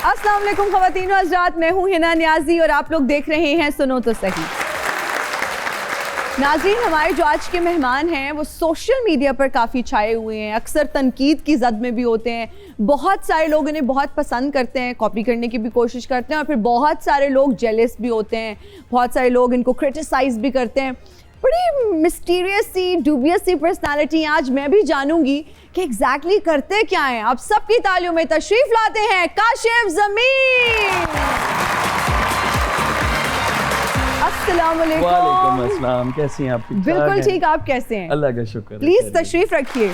अस्सलाम वालेकुम ख़वातीन व हज़रात, मैं हूँ हिना नियाज़ी और आप लोग देख रहे हैं सुनो तो सही। नाज़रीन, हमारे जो आज के मेहमान हैं वो सोशल मीडिया पर काफ़ी छाए हुए हैं, अक्सर तनकीद की जद में भी होते हैं। बहुत सारे लोग इन्हें बहुत पसंद करते हैं, कॉपी करने की भी कोशिश करते हैं, और फिर बहुत सारे लोग जेलस भी होते हैं, बहुत सारे लोग इनको क्रिटिसाइज़ भी करते हैं। बड़ी मिस्टीरियस सी, डूबियस सी पर्सनालिटी। आज मैं भी जानूंगी कि एग्जैक्टली करते क्या हैं। आप सबकी तालियों में तशरीफ लाते हैं काशिफ ज़मीर। अस्सलाम वालेकुम। वालेकुम अस्सलाम, कैसी हैं आप? बिल्कुल ठीक, आप कैसे हैं? अल्लाह का शुक्र। प्लीज तशरीफ रखिए।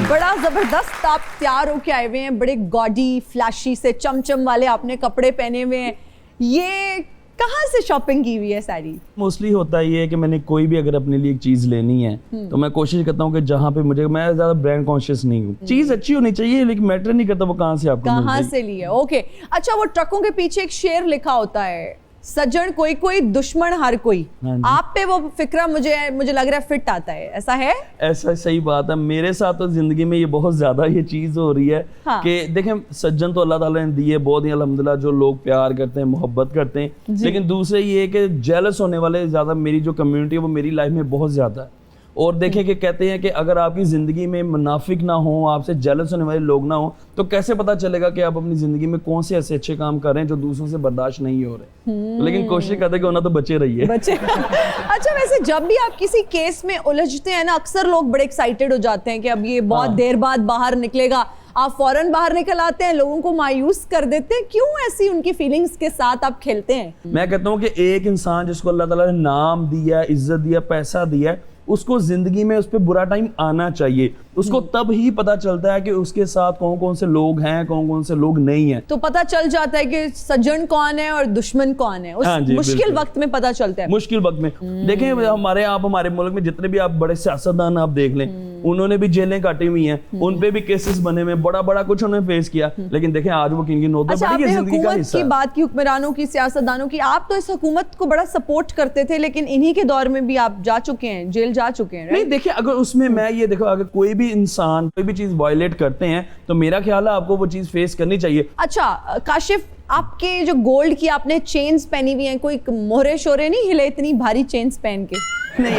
बड़ा जबरदस्त आप तैयार होके आए हुए हैं, बड़े गॉडी फ्लैशी से चमचम वाले आपने कपड़े पहने हुए हैं। ये कहाँ से शॉपिंग की हुई है सारी? मोस्टली होता ये है कि मैंने कोई भी अगर अपने लिए एक चीज लेनी है तो मैं कोशिश करता हूँ कि जहाँ पे मुझे, मैं ज्यादा ब्रांड कॉन्शियस नहीं हूँ, चीज अच्छी होनी चाहिए लेकिन मैटर नहीं करता वो कहाँ से आपको कहाँ से ली है। ओके, अच्छा, वो ट्रकों के पीछे एक शेर लिखा होता है, सज्जन कोई कोई दुश्मन हर कोई। आप पे वो फिक्रा मुझे लग रहा है फिट आता है, ऐसा है? ऐसा सही बात है। मेरे साथ तो जिंदगी में ये बहुत ज्यादा ये चीज हो रही है कि देखें, सज्जन तो अल्लाह ताला ने दिए बहुत ही अल्हम्दुलिल्लाह, जो लोग प्यार करते हैं, मोहब्बत करते हैं, लेकिन दूसरे ये कि जेलस होने वाले ज्यादा, मेरी जो कम्युनिटी है वो मेरी लाइफ में बहुत ज्यादा है। और देखें कि कहते हैं कि अगर आपकी ज़िंदगी में मुनाफिक ना हो, आपसे जेलस होने वाले लोग ना हो, तो कैसे पता चलेगा कि आप अपनी ज़िंदगी में कौन से ऐसे अच्छे काम कर रहे हैं जो दूसरों से बर्दाश्त नहीं हो रहे। लेकिन कोशिश करते हैं कि होना तो बचे रहिए। अच्छा, वैसे जब भी आप किसी केस में उलझते हैं ना, अक्सर लोग बड़े एक्साइटेड हो जाते हैं कि अब ये बहुत देर बाद बाहर निकलेगा, आप फौरन बाहर निकल आते हैं, लोगों को मायूस कर देते हैं। क्यों ऐसी उनकी फीलिंग्स के साथ आप खेलते हैं? मैं कहता हूँ कि एक इंसान जिसको अल्लाह ताला ने नाम दिया, इज्जत दिया, पैसा दिया, उसको जिंदगी में उस पर बुरा टाइम आना चाहिए। उसको तब ही पता चलता है कि उसके साथ कौन कौन से लोग हैं, कौन कौन से लोग नहीं हैं। तो पता चल जाता है कि सज्जन कौन है और दुश्मन कौन है, उस मुश्किल वक्त में पता चलता है। मुश्किल वक्त में देखें, हमारे मुल्क में जितने भी आप बड़े सियासतदान आप देख लें, उन्होंने भी जेलें काटी हुई हैं, उन पे भी केसेस बने हुए, बड़ा बड़ा कुछ उन्होंने फेस किया, लेकिन देखें आज वो किन नौबत। अच्छा, आपने हुकूमत की बात की, हुक्मरानों की, सियासतदानों की, आप तो इस हुकूमत को बड़ा सपोर्ट करते थे, लेकिन इन्हीं के दौर में भी आप जा चुके हैं, जेल जा चुके हैं। नहीं, देखिए, अगर उसमें मैं ये देखो, अगर कोई भी इंसान कोई भी चीज वायलेट करते हैं तो मेरा ख्याल है आपको वो चीज फेस करनी चाहिए। अच्छा काशिफ, आपके जो गोल्ड की आपने चेन्स पहनी हुई हैं, कोई मोहरे शोरे नहीं हिले इतनी भारी चेन्स पहन के? नहीं,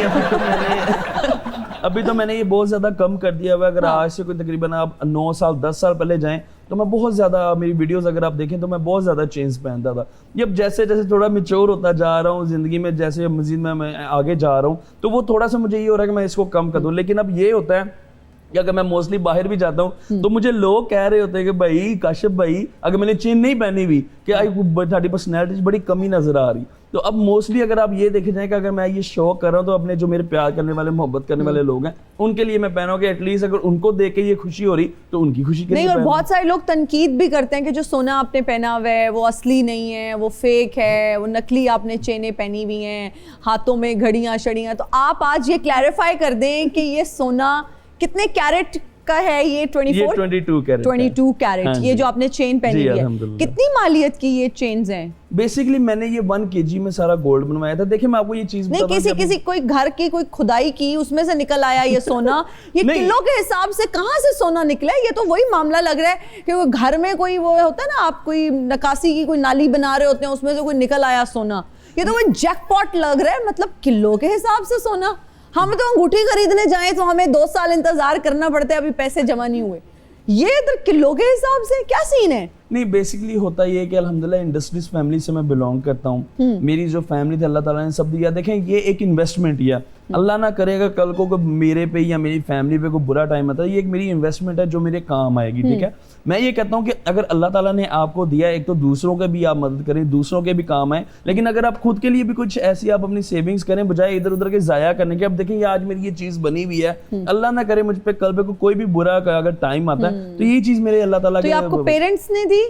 अभी तो मैंने ये बहुत ज्यादा कम कर दिया हुआ। अगर आज से कोई तकरीबन आप 9 साल 10 साल पहले जाएं तो मैं बहुत ज्यादा, मेरी वीडियोस अगर आप देखें तो मैं बहुत ज्यादा चेन्स पहनता था। अब जैसे जैसे थोड़ा मैच्योर होता जा रहा हूँ जिंदगी में, जैसे मजीद मैं आगे जा रहा हूँ, तो वो थोड़ा सा मुझे ये हो रहा है कि मैं इसको कम कर दूं। लेकिन अब ये होता है कि अगर मैं मोस्टली बाहर भी जाता हूँ तो मुझे लोग कह रहे होते हैं कि भाई काशिफ भाई, अगर मैंने चेन नहीं पहनी हुई कि तुम्हारी पर्सनैलिटी बड़ी कमी नजर आ रही। तो अब मोस्टली अगर आप ये देखे जाए कि अगर मैं ये शो कर रहा हूँ तो अपने जो मेरे प्यार करने वाले, मोहब्बत करने वाले लोग हैं, उनके लिए मैं पहना कि एटलीस्ट अगर उनको देख के ये खुशी हो रही तो उनकी खुशी के लिए। नहीं, और बहुत सारे लोग तनकीद भी करते हैं कि जो सोना आपने पहना हुआ है वो असली नहीं है, वो फेक है, वो नकली आपने चेनें पहनी हुई हैं, हाथों में घड़ियां शड़ियां। तो आप आज ये क्लैरिफाई कर दें कि ये सोना कितने कैरेट का है? ये 22 कैरेट। ये जो आपने चेन पहनी हुई है, कितनी मालियत की ये चेन्स हैं? बेसिकली मैंने ये 1 kg में सारा गोल्ड बनवाया था। देखिए, मैं आपको ये चीज नहीं, किसी कोई घर की कोई खुदाई की, उसमें से निकल आया ये सोना। ये किलो के हिसाब से कहाँ से सोना निकला है? ये तो वही मामला लग रहा है कि वो घर में कोई वो होता है ना, आप कोई नकासी की कोई नाली बना रहे होते हैं, उसमें से कोई निकल आया सोना। ये तो कोई जैकपॉट लग रहा है, मतलब किलो के हिसाब से सोना। हम तो अंगूठी खरीदने जाएं तो हमें 2 साल इंतजार करना पड़ता है, अभी पैसे जमा नहीं हुए। ये इधर किलो के हिसाब से क्या सीन है? नहीं, बेसिकली होता ये है कि अल्हम्दुलिल्लाह इंडस्ट्रीज फैमिली से मैं बिलोंग करता हूँ। मेरी जो फैमिली थी अल्लाह ताला ने सब दिया। देखें, ये एक इन्वेस्टमेंट ही है। अल्लाह ना करेगा कल को मेरे पे या मेरी फैमिली पे कोई बुरा टाइम आता है, ये एक मेरी इन्वेस्टमेंट है जो मेरे काम आएगी। ठीक है, मैं ये कहता हूँ कि अगर अल्लाह ताला ने आपको दिया, एक तो दूसरों के भी आप मदद करें, दूसरों के भी काम आए, लेकिन अगर आप खुद के लिए भी कुछ ऐसी आप अपनी सेविंग्स करें बजाय इधर उधर के जाया करने के। अब देखें, आज मेरी ये चीज बनी हुई है, अल्लाह ना करे मुझ पे कल पे कोई भी बुरा अगर टाइम आता है तो ये चीज मेरे अल्लाह ताला के। आपको पेरेंट्स ने दी,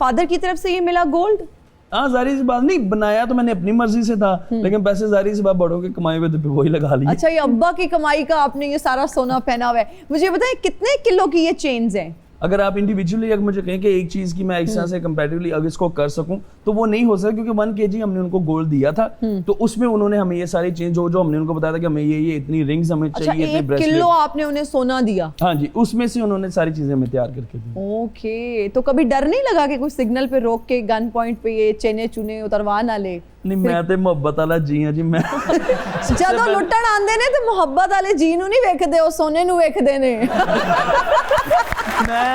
फादर की तरफ से ये मिला गोल्ड? हाँ, जारी सी बात नहीं, बनाया तो मैंने अपनी मर्जी से था, लेकिन पैसे जारी सी बात बड़ों के कमाए हुए तो वही लगा लिए। अच्छा, ये अब्बा की कमाई का आपने ये सारा सोना पहना हुआ है। मुझे बताएं कितने किलो की ये चेन्स हैं? अगर आप इंडिविजुअली अगर मुझे कहें कि एक चीज की मैं एक तरह से कंपैरेटिवली अगर इसको कर सकूं तो वो नहीं हो सकता, क्योंकि 1 kg हमने उनको गोल्ड दिया था, तो उसमें उन्होंने हमें ये सारी चीज जो हमने उनको बताया था कि हमें ये इतनी रिंग्स हमें अच्छा, चाहिए, इतने 1 ब्रेसलेट, किलो आपने उन्हें सोना दिया? हाँ जी, उसमें से उन्होंने सारी चीजें हमें तैयार करके दी। ओके, तो कभी डर नहीं लगा कि कुछ सिग्नल पे रोक के गन पॉइंट पे ये चेने चुने उतरवा ना ले? नहीं, मैं तो मोहब्बत वाला जी हाँ जी। मैं ਜਦੋਂ ਲੁੱਟਣ ਆਂਦੇ ਨੇ ਤੇ ਮੁਹੱਬਤ ਵਾਲੇ ਜੀ ਨੂੰ ਨਹੀਂ ਵੇਖਦੇ, ਉਹ ਸੋਨੇ ਨੂੰ ਵੇਖਦੇ ਨੇ। मैं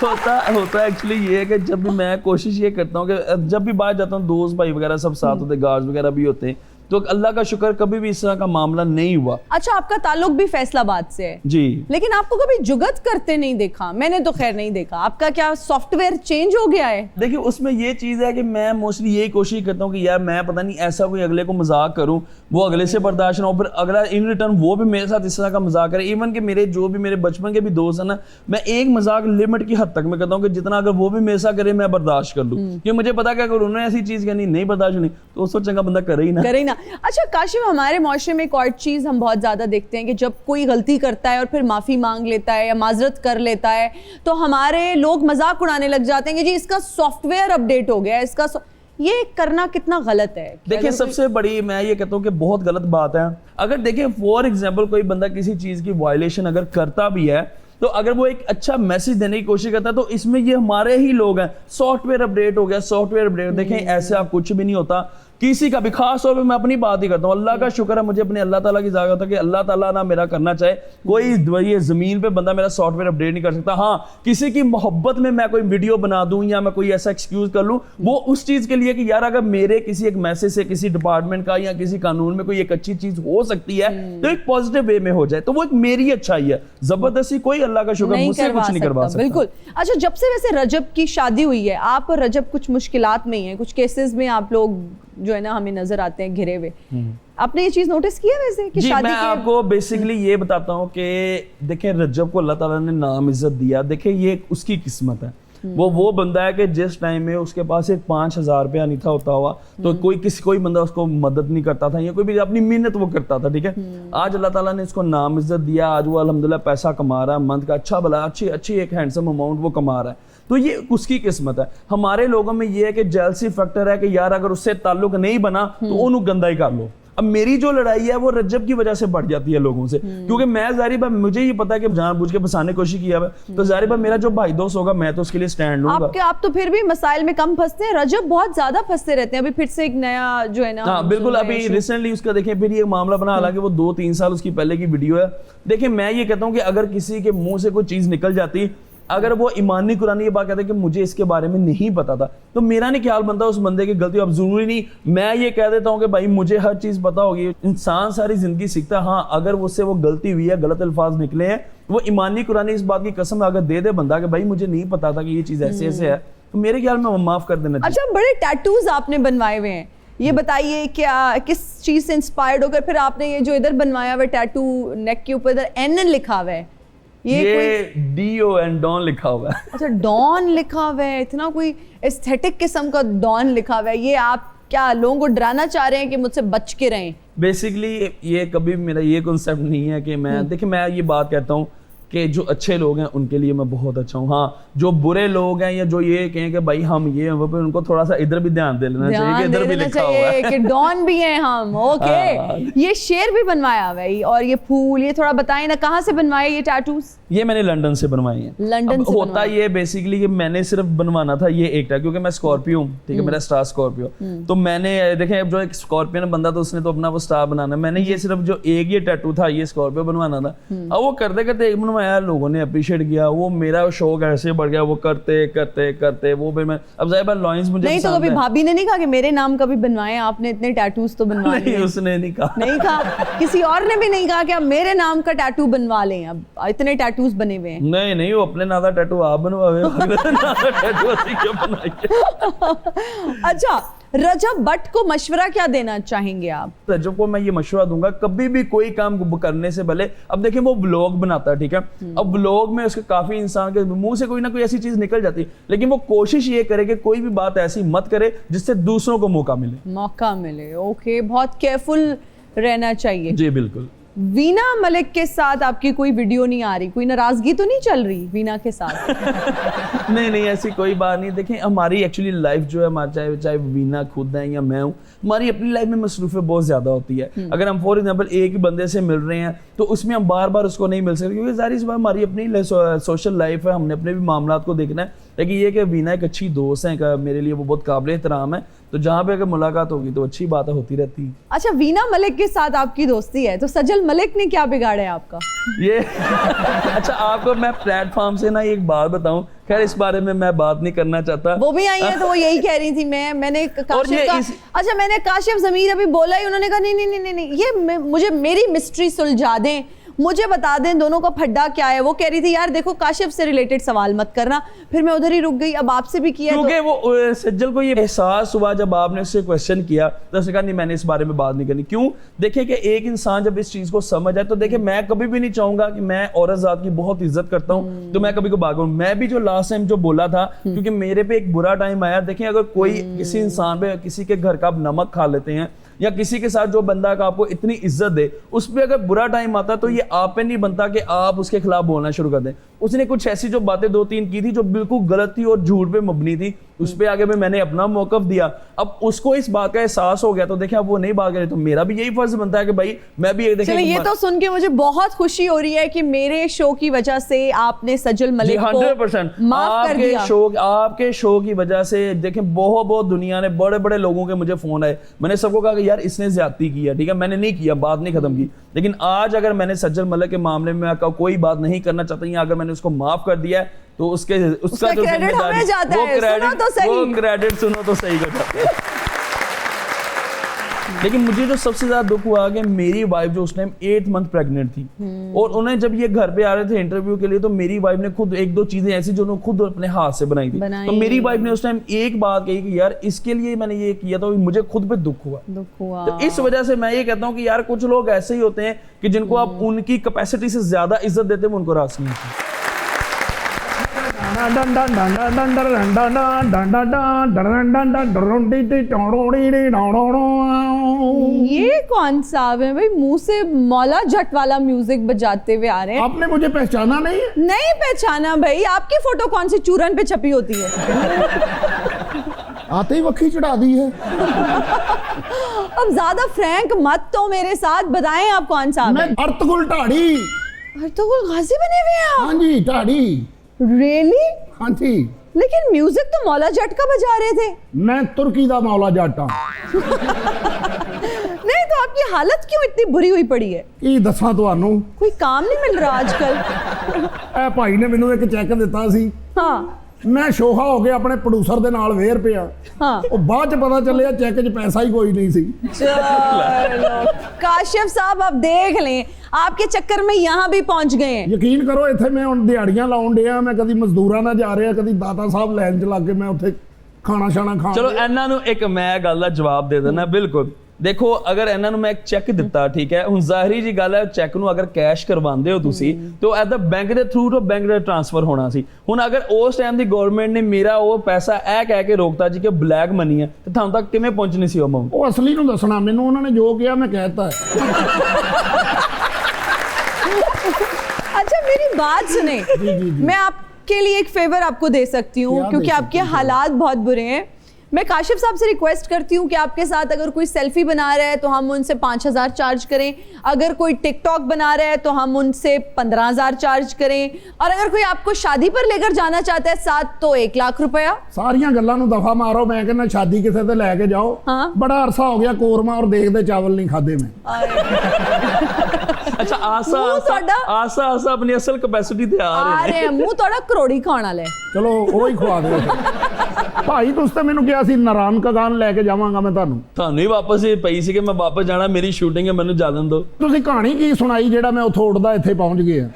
होता एक्चुअली ये है कि जब भी मैं कोशिश ये करता हूँ कि जब भी बाहर जाता हूँ, दोस्त भाई वगैरह सब साथ होते, गार्ड्स वगैरह भी होते हैं, तो अल्लाह का शुक्र कभी भी इस तरह का मामला नहीं हुआ। अच्छा, आपका ताल्लुक भी फैसलाबाद से है जी, लेकिन आपको कभी जुगत करते नहीं देखा, मैंने तो खैर नहीं देखा। आपका क्या सॉफ्टवेयर चेंज हो गया है? देखिए उसमें ये चीज़ है कि मैं मोस्टली यही कोशिश करता हूँ कि यार मैं पता नहीं ऐसा कोई अगले को मजाक करूँ, वो अगले से बर्दाश्त ना हो, फिर अगला इन रिटर्न वो भी मेरे साथ इस तरह का मजाक करे। इवन कि मेरे जो भी मेरे बचपन के भी दोस्त हैं ना, मैं एक मजाक लिमिट की हद तक मैं करता हूँ कि जितना अगर वो भी मेरे साथ करे मैं बर्दाश्त कर लूँ, क्योंकि मुझे पता कि अगर उन्होंने ऐसी चीज़ करनी नहीं बर्दाश्त नहीं तो उसको चंगा बंदा करे ही ना। अच्छा काशिफ, हमारे माशरे में एक और चीज हम बहुत ज्यादा देखते हैं कि जब कोई गलती करता है और फिर माफी मांग लेता है या माजरत कर लेता है, तो हमारे लोग मजाक उड़ाने लग जाते हैं कि जी इसका सॉफ्टवेयर अपडेट हो गया है, इसका ये करना कितना गलत है? देखिए सबसे बड़ी मैं ये कहता हूँ कि बहुत गलत बात है। अगर देखिए फॉर एग्जांपल कोई बंदा किसी चीज की वायलेशन अगर करता भी है, तो अगर वो एक अच्छा मैसेज देने की कोशिश करता है, तो इसमें ये हमारे ही लोग हैं, सॉफ्टवेयर अपडेट हो गया, सॉफ्टवेयर अपडेट। देखें ऐसे आप कुछ भी नहीं होता किसी का भी, खास तौर पे मैं अपनी बात ही करता हूँ। अल्लाह का शुक्र है मुझे अपने अल्लाह ताला की जागत है कि अल्लाह ताला ना मेरा करना चाहे कोई ये जमीन पे बंदा मेरा सॉफ्टवेयर अपडेट नहीं कर सकता। हाँ, किसी की मोहब्बत में मैं कोई वीडियो बना दूं या मैं कोई ऐसा एक्सक्यूज कर लूं, वो उस चीज के लिए कि यार अगर मेरे किसी एक मैसेज से किसी डिपार्टमेंट का या किसी कानून में कोई एक अच्छी चीज हो सकती है तो एक पॉजिटिव वे में हो जाए, तो वो एक मेरी अच्छाई है। जबरदस्ती कोई अल्लाह का शुक्र मुझसे कुछ नहीं करवा सकता। बिल्कुल। अच्छा, जब से वैसे रजब की शादी हुई है, आप और रजब कुछ मुश्किलात में ही हैं, कुछ केसेस में आप लोग जो है ना हमें नजर आते हैं घिरे हुए। आपने ये चीज नोटिस किया वैसे कि शादी मैं आपको बेसिकली ये बताता हूँ कि देखें रजब को अल्लाह ताला ने नाम इज्जत दिया, देखें ये उसकी किस्मत है। वो बंदा है कि जिस टाइम में उसके पास एक 5,000 रुपया नहीं था होता हुआ, तो कोई बंदा उसको मदद नहीं करता था या कोई भी अपनी मेहनत वो करता था, ठीक है। आज अल्लाह ताला ने इसको नाम इज्जत दिया, आज वो अल्हम्दुलिल्लाह पैसा कमा रहा है, मंथ का अच्छा भला अच्छी एक हैंडसम अमाउंट वो कमा रहा है, तो ये उसकी किस्मत है। हमारे लोगों में ये है कि जेलसी फैक्टर है कि यार अगर उससे ताल्लुक नहीं बना तो उन्हें गंदा ही कर लो। अब मेरी जो लड़ाई है वो रजब की वजह से बढ़ जाती है लोगों से, क्योंकि मैं ज़ाहिर बात मुझे ये पता है कि जानबूझ के फंसाने की कोशिश किया है, तो ज़ाहिर बात मेरा जो भाई दोस्त होगा मैं तो उसके लिए स्टैंड लूंगा। आप तो फिर भी मसाइल में कम फंसते हैं, रजब बहुत ज्यादा फंसते रहते हैं। अभी फिर से एक नया जो है ना, हाँ बिल्कुल, अभी रिसेंटली उसका देखें फिर ये मामला बना, हालांकि वो 2-3 साल उसकी पहले की वीडियो है। देखिए मैं ये कहता हूँ कि अगर किसी के मुंह से कोई चीज निकल जाती, अगर वो ईमानी कुरानी ये बात कहते कि मुझे इसके बारे में नहीं पता था, तो मेरा नहीं ख्याल बनता उस बंदे की गलती। अब जरूरी नहीं मैं ये कह देता हूँ कि भाई मुझे हर चीज पता होगी, इंसान सारी जिंदगी सीखता है। हाँ, अगर उससे वो गलती हुई है, गलत अल्फाज निकले हैं, वो ईमानी कुरानी इस बात की कसम अगर दे दे बंदा कि भाई मुझे नहीं पता था कि ये चीज ऐसे ऐसे है, तो मेरे ख्याल में माफ कर देना चाहिए। अच्छा, बड़े टैटूज आपने बनवाए हुए हैं, ये बताइए क्या किस चीज से इंस्पायर्ड होकर फिर आपने ये जो इधर बनवाया हुआ टैटू नेक के ऊपर इधर एन लिखा हुआ है, ये DON डॉन लिखा हुआ है। अच्छा, डॉन लिखा हुआ है, इतना कोई एस्थेटिक किस्म का डॉन लिखा हुआ है, ये आप क्या लोगों को डराना चाह रहे हैं कि मुझसे बच के रहें? बेसिकली ये कभी मेरा ये कॉन्सेप्ट नहीं है कि मैं देखिए मैं ये बात कहता हूँ कि जो अच्छे लोग हैं उनके लिए मैं बहुत अच्छा हूँ। हाँ, जो बुरे लोग हैं या जो ये कहें कि भाई हम ये हैं, वो उनको थोड़ा सा इधर भी ध्यान दे लेना चाहिए कि इधर भी लिखा हुआ है कि डॉन भी हैं हम। ओके, ये शेर भी बनवाया हुआ है और ये फूल, ये थोड़ा बताएं ना कहाँ से बनवाए ये टैटूज? ये मैंने लंदन से बनवाई है। लंदन से होता ये बेसिकली कि मैंने सिर्फ बनवाना था ये एक टाइप, क्योंकि मैं स्कॉर्पियो हूँ, ठीक है, मेरा स्टार स्कॉर्पियो, तो मैंने देखें अब जो एक स्कॉर्पियन बंदा तो उसने तो अपना वो स्टार बनाना, मैंने ये सिर्फ जो एक ये टैटू था ये स्कॉर्पियो बनवाना था। अब वो करते करते एक बनवाया, लोगों ने अप्रिशिएट किया, वो मेरा शौक ऐसे बढ़ गया, वो करते करते करते वो फिर मैं अब ज़ाहिर बात लॉइंस मुझे नहीं, तो कभी भाभी ने नहीं कहा कि मेरे नाम का भी बनवाए आपने, इतने टैटूज तो बनवा नहीं, उसने नहीं कहा, नहीं कहा, किसी और ने भी नहीं कहा कि आप मेरे नाम का टैटू बनवा लें, अब इतने टैटूज बने हुए हैं। नहीं, वो अपने नाम का टैटू आप बनवावे, टैटू ऐसे क्यों बनाइए। अच्छा, रजब बट को मशवरा क्या देना चाहेंगे आप? रजब को मैं ये मशवरा दूंगा, कभी भी कोई काम करने से पहले, अब देखिए वो व्लॉग बनाता है, ठीक है, अब व्लॉग में उसके काफी इंसान के मुंह से कोई ना कोई ऐसी चीज निकल जाती है, लेकिन वो कोशिश ये करे कि कोई भी बात ऐसी मत करे जिससे दूसरों को मौका मिले। ओके, बहुत केयरफुल रहना चाहिए। जी बिल्कुल। वीना मलिक के साथ आपकी कोई वीडियो नहीं आ रही, कोई नाराजगी तो नहीं चल रही वीना के साथ? नहीं ऐसी कोई बात नहीं। देखिए हमारी एक्चुअली लाइफ जो है हमारी, चाहे वीना खुद है या मैं हूँ, हमारी अपनी लाइफ में मसरूफियत बहुत ज़्यादा होती है। अगर हम फॉर एग्जांपल एक ही बंदे से मिल रहे हैं तो उसमें हम बार बार उसको नहीं मिल सकते, क्योंकि जाहिर सी बात हमारी अपनी सोशल लाइफ है, हमने अपने भी मामला को देखना है। लेकिन ये कि वीना एक अच्छी दोस्त है, मेरे लिए वो बहुत काबिल एहतराम है, तो जहाँ पे अगर मुलाकात होगी तो अच्छी बात होती रहती है। अच्छा, वीना मलिक के साथ आपकी दोस्ती है, तो सजल मलिक ने क्या बिगाड़ा है आपका? ये अच्छा, आपको मैं प्लेटफॉर्म से ना एक बात बताऊं, खैर इस बारे में मैं बात नहीं करना चाहता। वो भी आई है तो वो यही कह रही थी, मैंने काशिफ का अच्छा मैंने काशिफ ज़मीर अभी बोला ही, उन्होंने कहा नहीं ये मुझे मेरी मिस्ट्री सुलझा दें, मुझे बता दें दोनों का फड्डा क्या है। वो कह रही थी यार देखो काशिफ से रिलेटेड सवाल मत करना, फिर मैं उधर ही रुक गई। अब आपसे भी किया क्योंकि तो... वो सज्जल को ये एहसास हुआ जब आपने उससे क्वेश्चन किया तो उसने कहा नहीं मैंने इस बारे में बात नहीं करनी। क्यों? देखिए कि एक इंसान जब इस चीज को समझ आए तो देखिए मैं कभी भी नहीं चाहूंगा कि मैं औरत जात की बहुत इज्जत करता हूँ तो मैं कभी को भागूं। मैं भी जो लास्ट टाइम जो बोला था, क्योंकि मेरे पे एक बुरा टाइम आया। देखिए अगर कोई किसी इंसान पे, किसी के घर का आप नमक खा लेते हैं या किसी के साथ जो बंदा का आपको इतनी इज्जत दे उस पर अगर बुरा टाइम आता तो ये आप पे नहीं बनता कि आप उसके खिलाफ बोलना शुरू कर दें। उसने कुछ ऐसी जो बातें दो तीन की थी जो बिल्कुल गलत थी और झूठ पे मबनी थी, उस पे आगे में मैंने अपना मौकफ दिया। अब उसको इस बात का एहसास हो गया तो देखिए अब वो नहीं बात करे तो मेरा भी यही फर्ज बनता है कि भाई मैं भी देखिए। ये तो सुन के मुझे बहुत खुशी हो रही है कि मेरे शो की वजह से आपने सजल मलिक को 100% माफ कर दिया। आपके शो की वजह से देखिए बहुत दुनिया ने बड़े बड़े लोगों के मुझे फोन आए, मैंने सबको कहा कि यार इसने ज्यादती किया, ठीक है मैंने नहीं किया, बात नहीं खत्म की। लेकिन आज अगर मैंने सज्जल मलिक के मामले में कोई बात नहीं करना चाहता या अगर मैंने उसको माफ कर दिया है तो उसका जो क्रेडिट हमें जाता है। वो क्रेडिट सुनो तो सही कर। लेकिन मुझे जो सबसे ज्यादा दुख हुआ कि मेरी वाइफ जो उस टाइम 8 मंथ प्रेग्नेंट थी और उन्हें जब ये घर पे आ रहे थे इंटरव्यू के लिए तो मेरी वाइफ ने खुद एक दो चीजें ऐसी जो उन्होंने खुद अपने हाथ से बनाई थी। तो मेरी वाइफ ने उस टाइम एक बात कही कि यार इसके लिए मैंने ये किया तो मुझे खुद पे दुख हुआ। तो इस वजह से मैं ये कहता हूँ कि यार कुछ लोग ऐसे ही होते हैं कि जिनको आप उनकी कैपेसिटी से ज्यादा इज्जत देते हैं उनको रास नहीं होती। ये कौन सा है भाई, मुंह से मौला जट वाला म्यूजिक बजाते हुए आ रहे हैं? आपने मुझे पहचाना नहीं? नहीं पहचाना भाई, आपकी फोटो कौन सी चूरन पे छपी होती है? आते ही वक्की चढ़ा दी है। अब ज्यादा फ्रैंक मत तो मेरे साथ, बताएं आप कौन सा? मैं अर्तुगरुल ढाड़ी। अर्तुगरुल गाजी बने हुए हैं? हाँ जी ढाड़ी। रियली? हाँ जी। लेकिन म्यूजिक तो मौला जट का बजा रहे थे। मैं तुर्की दा मौला जट हां। नहीं तो आपकी हालत क्यों इतनी बुरी हुई पड़ी है? की दसा ਤੁਹਾਨੂੰ कोई काम नहीं मिल रहा आजकल? ए भाई ने ਮੈਨੂੰ ਇੱਕ ਚੈੱਕ ਦਿੱਤਾ ਸੀ। हाँ मैं शोहा हो गया अपने प्रोड्यूसर ਦੇ ਨਾਲ ਵੇਰ ਪਿਆ। हाँ ਉਹ ਬਾਅਦ ਚ ਪਤਾ ਚੱਲਿਆ ਚੈੱਕ 'ਚ ਪੈਸਾ ਹੀ ਕੋਈ ਨਹੀਂ ਸੀ। चलो काशिफ साहब आप देख लें, आपके चक्कर में यहाँ भी पहुंच गए हैं। ਯਕੀਨ ਕਰੋ ਇੱਥੇ ਮੈਂ ਹੁਣ ਦਿਹਾੜੀਆਂ ਲਾਉਣ ਡਿਆ, ਮੈਂ ਕਦੀ ਮਜ਼ਦੂਰਾਂ ਨਾਲ ਜਾ ਰਿਹਾ, ਕਦੀ ਦਾਤਾ ਸਾਹਿਬ ਲਾਈਨ 'ਚ ਲੱਗ ਕੇ ਮੈਂ ਉੱਥੇ ਖਾਣਾ ਛਾਣਾ ਖਾਣ। ਚਲੋ ਇਹਨਾਂ ਨੂੰ ਇੱਕ ਮੈਂ ਗੱਲ ਦਾ ਜਵਾਬ ਦੇ ਦਿੰਦਾ। ਬਿਲਕੁਲ देखो अगर ਇਹਨਾਂ ਨੂੰ ਮੈਂ ਇੱਕ ਚੈੱਕ ਦਿੱਤਾ, ਠੀਕ ਹੈ, ਹੁਣ ਜ਼ਾਹਿਰੀ ਜੀ ਗੱਲ ਹੈ ਚੈੱਕ ਨੂੰ ਅਗਰ ਕੈਸ਼ ਕਰਵਾਉਂਦੇ ਹੋ ਤੁਸੀਂ ਤਾਂ ਐਟ ਦਾ ਬੈਂਕ ਦੇ ਥਰੂ ਤੋਂ ਬੈਂਕ ਦੇ ਟ੍ਰਾਂਸਫਰ ਹੋਣਾ ਸੀ। ਹੁਣ ਅਗਰ ਉਸ ਟਾਈਮ ਦੀ ਗਵਰਨਮੈਂਟ ਨੇ ਮੇਰਾ ਉਹ ਪੈਸਾ ਇਹ ਕਹਿ ਕੇ ਰੋਕਤਾ ਜੀ ਕਿ ਬਲੈਕ ਮਨੀ ਹੈ ਤੇ ਤੁਹਾਨੂੰ ਤੱਕ ਕਿਵੇਂ ਪਹੁੰਚਣੀ ਸੀ ਉਹ ਅਮਾਉਂਟ? ਉਹ ਅਸਲੀ ਨੂੰ ਦੱਸਣਾ ਮੈਨੂੰ, ਉਹਨਾਂ ਨੇ ਜੋ ਕਿਹਾ ਮੈਂ ਕਹਿਤਾ है। अच्छा मेरी बात सुने, मैं आपके लिए एक फेवर आपको दे सकती हूँ क्योंकि आपके हालात बहुत बुरे हैं। मैं काशिफ साहब से रिक्वेस्ट करती हूँ कि आपके साथ अगर कोई सेल्फी बना रहा है तो हम उनसे 5,000 चार्ज करें, अगर कोई टिकटॉक बना रहा है तो हम उनसे 15,000 चार्ज करें, और अगर कोई आपको शादी पर लेकर जाना चाहता है साथ तो 1 लाख रुपया। ਸਾਰੀਆਂ ਗੱਲਾਂ ਨੂੰ ਦਫਾ ਮਾਰੋ, ਮੈਂ ਕਹਿੰਦਾ ਸ਼ਾਦੀ ਕਿਸੇ ਤੇ ਲੈ ਕੇ ਜਾਓ। हाँ ਬੜਾ ਅਰਸਾ ਹੋ ਗਿਆ ਕੋਰਮਾ ਔਰ ਦੇਖਦੇ ਚਾਵਲ ਨਹੀਂ ਖਾਦੇ ਮੈਂ। अच्छा आसा अपनी असल कैपेसिटी ਤੇ ਆ ਰਹੇ हैं, ਮੂੰਹ ਤੁਹਾਡਾ ਕਰੋੜੀ ਖਾਣ ਵਾਲਾ ਹੈ। ਚਲੋ ਉਹ ਹੀ ਖਵਾ ਦਿਓ। ਭਾਈ ਤੁਸੀਂ ਤਾਂ ਮੈਨੂੰ ਕਿਹਾ ਸੀ ਨਾਰਾਇਣ ਕਗਾਨ ਲੈ ਕੇ ਜਾਵਾਂਗਾ ਮੈਂ ਤੁਹਾਨੂੰ ਹੀ ਵਾਪਸ ਹੀ ਪਈ ਸੀ ਕਿ ਮੈਂ ਵਾਪਸ ਜਾਣਾ, ਮੇਰੀ ਸ਼ੂਟਿੰਗ ਹੈ, ਮੈਨੂੰ ਜਾਣ ਦਿਓ। ਤੁਸੀਂ ਕਹਾਣੀ ਕੀ ਸੁਣਾਈ ਜਿਹੜਾ ਮੈਂ ਉੱਥੋਂ ਉੱਡਦਾ ਇੱਥੇ ਪਹੁੰਚ ਗਿਆ?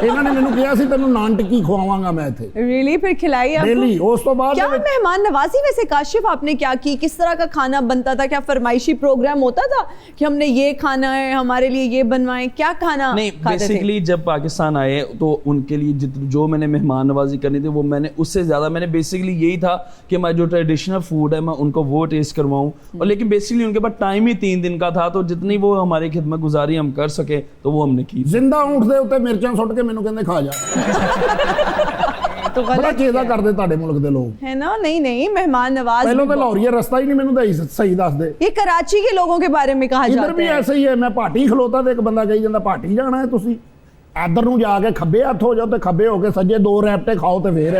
ਇਹਨਾਂ ਨੇ ਮੈਨੂੰ ਕਿਹਾ ਸੀ ਤੈਨੂੰ ਨਾਨ ਟਿੱਕੀ ਖਵਾਵਾਂਗਾ मैं ਇੱਥੇ। रियली? फिर खिलाई आपको? डेली। उस तो बाद क्या मेहमान नवाजी वैसे काशिफ आपने क्या की, किस तरह का खाना बनता था? क्या फरमाइशी प्रोग्राम होता था कि हमने ये खाना है, हमारे लिए ये बनवाएं, क्या खाना? नहीं, बेसिकली जब पाकिस्तान आए तो उनके लिए जो मैंने मेहमान नवाजी करनी थी वो मैंने उससे ज्यादा मैंने बेसिकली यही था कि मैं जो ट्रेडिशनल फूड है मैं उनको वो टेस्ट करवाऊं, और लेकिन बेसिकली उनके पास टाइम ही 3 दिन का था, तो जितनी वो हमारी खिदमत गुजारी हम कर सके तो वो हमने की। जिंदा ऊंट ਦੇ ਉੱਤੇ ਮਿਰਚਾਂ ਸੁੱਟ ਕੇ ਮੈਨੂੰ ਕਹਿੰਦੇ ਖਾ ਜਾ। तो ਬੜਾ गलत ਚੇਦਾ ਕਰਦੇ ਤੁਹਾਡੇ ਮੁਲਕ ਦੇ ਲੋਕ। है ना। नहीं नहीं, मेहमान नवाज ਪਹਿਲਾਂ भी ਤਾਂ ਲਾਹੌਰੀਆ ਰਸਤਾ ਹੀ ਨਹੀਂ ਮੈਨੂੰ ਸਹੀ ਦੱਸਦੇ। ये कराची के लोगों के बारे में कहा इधर जाता भी है। ऐसा ही है, मैं भाटी खलोता ਤੇ ਇੱਕ ਬੰਦਾ ਕਹੀ ਜਾਂਦਾ ਭਾਟੀ ਜਾਣਾ ਹੈ ਤੁਸੀਂ, ਇੱਧਰ ਨੂੰ ਜਾ ਕੇ ਖੱਬੇ ਹੱਥ ਹੋ ਜਾਓ ਤੇ ਖੱਬੇ ਹੋ ਕੇ ਸੱਜੇ 2 ਰੈਪਟੇ ਖਾਓ ਤੇ ਫੇਰ